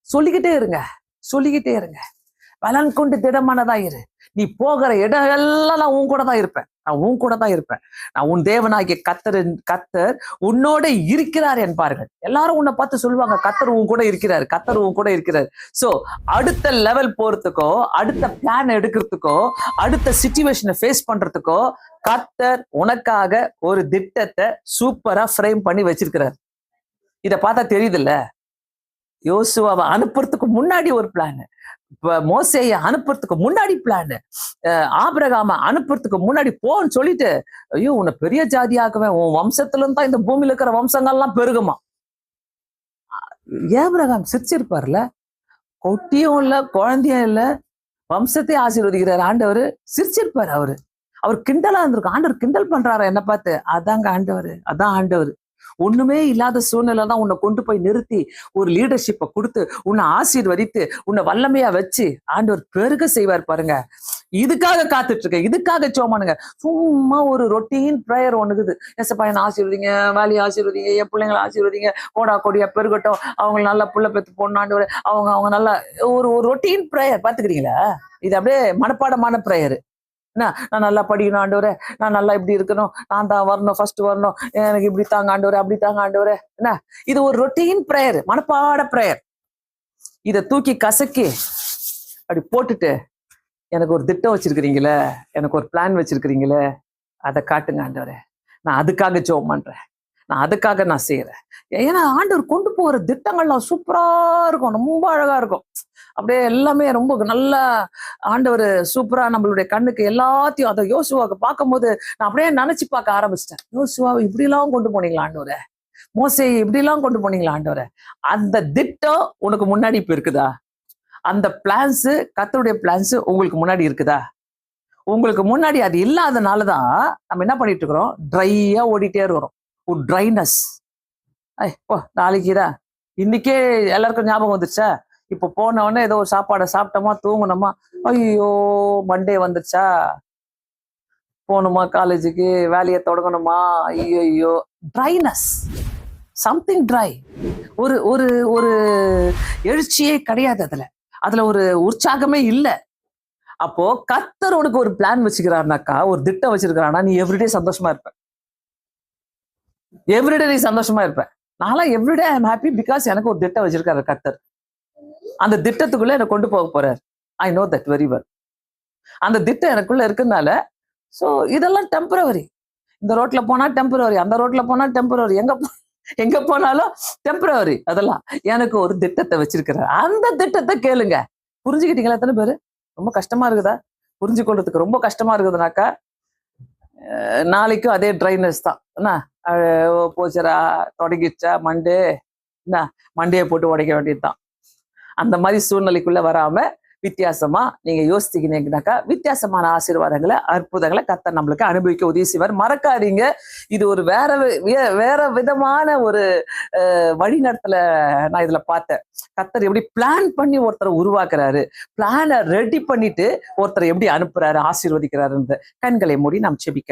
சொல்லிக்கிட்டே இருங்க. பலன் கொண்டு திடமானதாயிரு, நீ போகிற இடம் எல்லாம் நான் உன் கூட தான் இருப்பேன், நான் உன் தேவனாகிய கர்த்தர் உன்னோட இருக்கிறார் என்பார்கள். எல்லாரும் உன்னை பார்த்து சொல்லுவாங்க, கர்த்தர் உன் கூட இருக்கிறார். சோ அடுத்த லெவல் போறதுக்கோ, அடுத்த பிளான் எடுக்கிறதுக்கோ, அடுத்த சிச்சுவேஷனை ஃபேஸ் பண்றதுக்கோ கர்த்தர் உனக்காக ஒரு திட்டத்தை சூப்பரா ஃப்ரேம் பண்ணி வச்சிருக்கிறார். இத பார்த்தா தெரியுதுல்ல. யோசுவாவை அனுப்புறதுக்கு முன்னாடி ஒரு பிளான், மோசேயை அனுப்புறதுக்கு முன்னாடி பிளான், ஆபிரகாம அனுப்புறதுக்கு முன்னாடி போன்னு சொல்லிட்டு, ஐயோ உன்னை பெரிய ஜாதியாக்குவேன், உன் வம்சத்துல இருந்தா இந்த பூமியில இருக்கிற வம்சங்கள்லாம் பெருகுமா. ஆபிரகாம் சிரிச்சிருப்பார்ல, கொட்டியும் இல்ல குழந்தையும் இல்ல, வம்சத்தை ஆசீர்வதிக்கிறார் ஆண்டவர், சிரிச்சிருப்பாரு. அவர் கிண்டலா இருந்திருக்கும். ஆண்டவர் கிண்டல் பண்றாரு என்ன பார்த்து, அதான் ஆண்டவர். ஒண்ணுமே இல்லாத சூழ்நிலை தான் உன்னை கொண்டு போய் நிறுத்தி ஒரு லீடர்ஷிப்பை கொடுத்து உன்னை ஆசீர்வதித்து உன்னை வல்லமையா வச்சு ஆண்டவர் பெருக செய்வார் பாருங்க. இதுக்காக காத்துட்டு இருக்க, இதுக்காக சோமானுங்க. சும்மா ஒரு ரொட்டீன் ப்ரேயர் ஒண்ணுக்குது. எசப்பா என்ன ஆசீர்வதிங்க, வேலையை ஆசீர்வதிங்க, என் பிள்ளைங்களை ஆசீர்வதிங்க, கோடா கொடியா பெருகட்டும், அவங்க நல்லா புள்ள பெத்து பொண்ணாண்டு அவங்க அவங்க நல்லா ஒரு ஒரு ரொட்டீன் ப்ரேயர் பாத்துக்கிறீங்களா? இது அப்படியே மனப்பாடமான ப்ரேயர். என்ன, நான் நல்லா படிக்கணும் ஆண்டவரே, நான் நல்லா இப்படி இருக்கணும், நான் தான் வரணும், ஃபர்ஸ்ட் வரணும், எனக்கு இப்படி தாங்க ஆண்டவரே, அப்படி தாங்க ஆண்டவரே. என்ன, இது ஒரு ரொட்டீன் ப்ரேயர், மனப்பாட ப்ரேயர். இதை தூக்கி கசக்கி அப்படி போட்டுட்டு எனக்கு ஒரு திட்டம் வச்சிருக்கிறீங்களே, எனக்கு ஒரு பிளான் வச்சிருக்கிறீங்களே, அதை காட்டுங்க ஆண்டவரே, நான் அதுக்காக ஜெபம் பண்றேன், நான் அதுக்காக நான் செய்யறேன். ஏன்னா ஆண்டவர் கொண்டு போகிற திட்டங்கள்லாம் சூப்பரா இருக்கும், ரொம்ப அழகா இருக்கும். அப்படியே எல்லாமே ரொம்ப நல்லா ஆண்டவர் சூப்பரா நம்மளுடைய கண்ணுக்கு எல்லாத்தையும் அதை யோசுவாக்கு பார்க்கும்போது நான் அப்படியே நினைச்சு பார்க்க ஆரம்பிச்சிட்டேன். யோசுவாவை இப்படி எல்லாம் கொண்டு போனீங்களா ஆண்டவரே, மோசேயை இப்படி எல்லாம் கொண்டு போனீங்களா ஆண்டவரே. அந்த திட்டம் உனக்கு முன்னாடி இப்ப இருக்குதா? அந்த பிளான்ஸ், கர்த்தருடைய பிளான்ஸ் உங்களுக்கு முன்னாடி இருக்குதா? உங்களுக்கு முன்னாடி அது இல்லாதனாலதான் நம்ம என்ன பண்ணிட்டு இருக்கிறோம், ட்ரையா ஓடிட்டே இருக்கிறோம். ஒரு ட்ரைனஸ். நாளைக்குதான், இன்னைக்கே எல்லாருக்கும் ஞாபகம் வந்துருச்சா? இப்ப போன உடனே ஏதோ ஒரு சாப்பாடை சாப்பிட்டோமா, தூங்கணுமா, ஐயோ மண்டே வந்துருச்சா, போகணுமா காலேஜுக்கு, வேலையை தொடங்கணுமா, ஐயோ ட்ரைனஸ், சம்திங் ட்ரை. ஒரு ஒரு ஒரு எழுச்சியே கிடையாது அதுல, அதுல ஒரு உற்சாகமே இல்லை. அப்போ கர்த்தர் உனக்கு ஒரு பிளான் வச்சுக்கிறாருனாக்கா, ஒரு திட்டம் வச்சிருக்கிறானா, நீ எவ்ரிடே சந்தோஷமா இருப்ப. எவ்ரிடே நீ சந்தோஷமா இருப்ப. நான்லாம் everyday I am happy because எனக்கு ஒரு திட்டம் வச்சிருக்காரு கர்த்தர். அந்த திட்டத்துக்குள்ள என்னை கொண்டு போக போறார். I know that very well. அந்த திட்டம் எனக்குள்ள இருக்குனால, சோ இதெல்லாம் டெம்பரவரி. இந்த ரோட்ல போனா டெம்பரவரி, அந்த ரோட்ல போனா டெம்பரவரி, எங்க போனாலும் டெம்பரவரி. அதெல்லாம் எனக்கு ஒரு திட்டத்தை வச்சிருக்கிறார். அந்த திட்டத்தை கேளுங்க. புரிஞ்சுக்கிட்டீங்களா எத்தனை பேரு? ரொம்ப கஷ்டமா இருக்குதா? புரிஞ்சு கொள்றதுக்கு ரொம்ப கஷ்டமா இருக்குதுனாக்கா, நாளைக்கும் அதே ட்ரைனஸ் தான். என்ன போச்சுரா, தொடங்கிடுச்சா மண்டே, என்ன மண்டையை போட்டு உடைக்க வேண்டியதுதான். அந்த மாதிரி சூழ்நிலைக்குள்ள வராம வித்தியாசமா நீங்க யோசிச்சீங்கன்னாக்கா, வித்தியாசமான ஆசீர்வாதங்களை, அற்புதங்களை கர்த்தர் நம்மளுக்கு அனுபவிக்க உதவி செய்வார். மறக்காதீங்க, இது ஒரு வேற விதமான ஒரு வழிநடத்தல நான் இதுல பார்த்தேன். கர்த்தர் எப்படி பிளான் பண்ணி ஒருத்தரை உருவாக்குறாரு, பிளானை ரெடி பண்ணிட்டு ஒருத்தரை எப்படி அனுப்புறாரு, ஆசீர்வதிக்கிறாரு. கண்களை மூடி நாம் செபிக்கலாம்.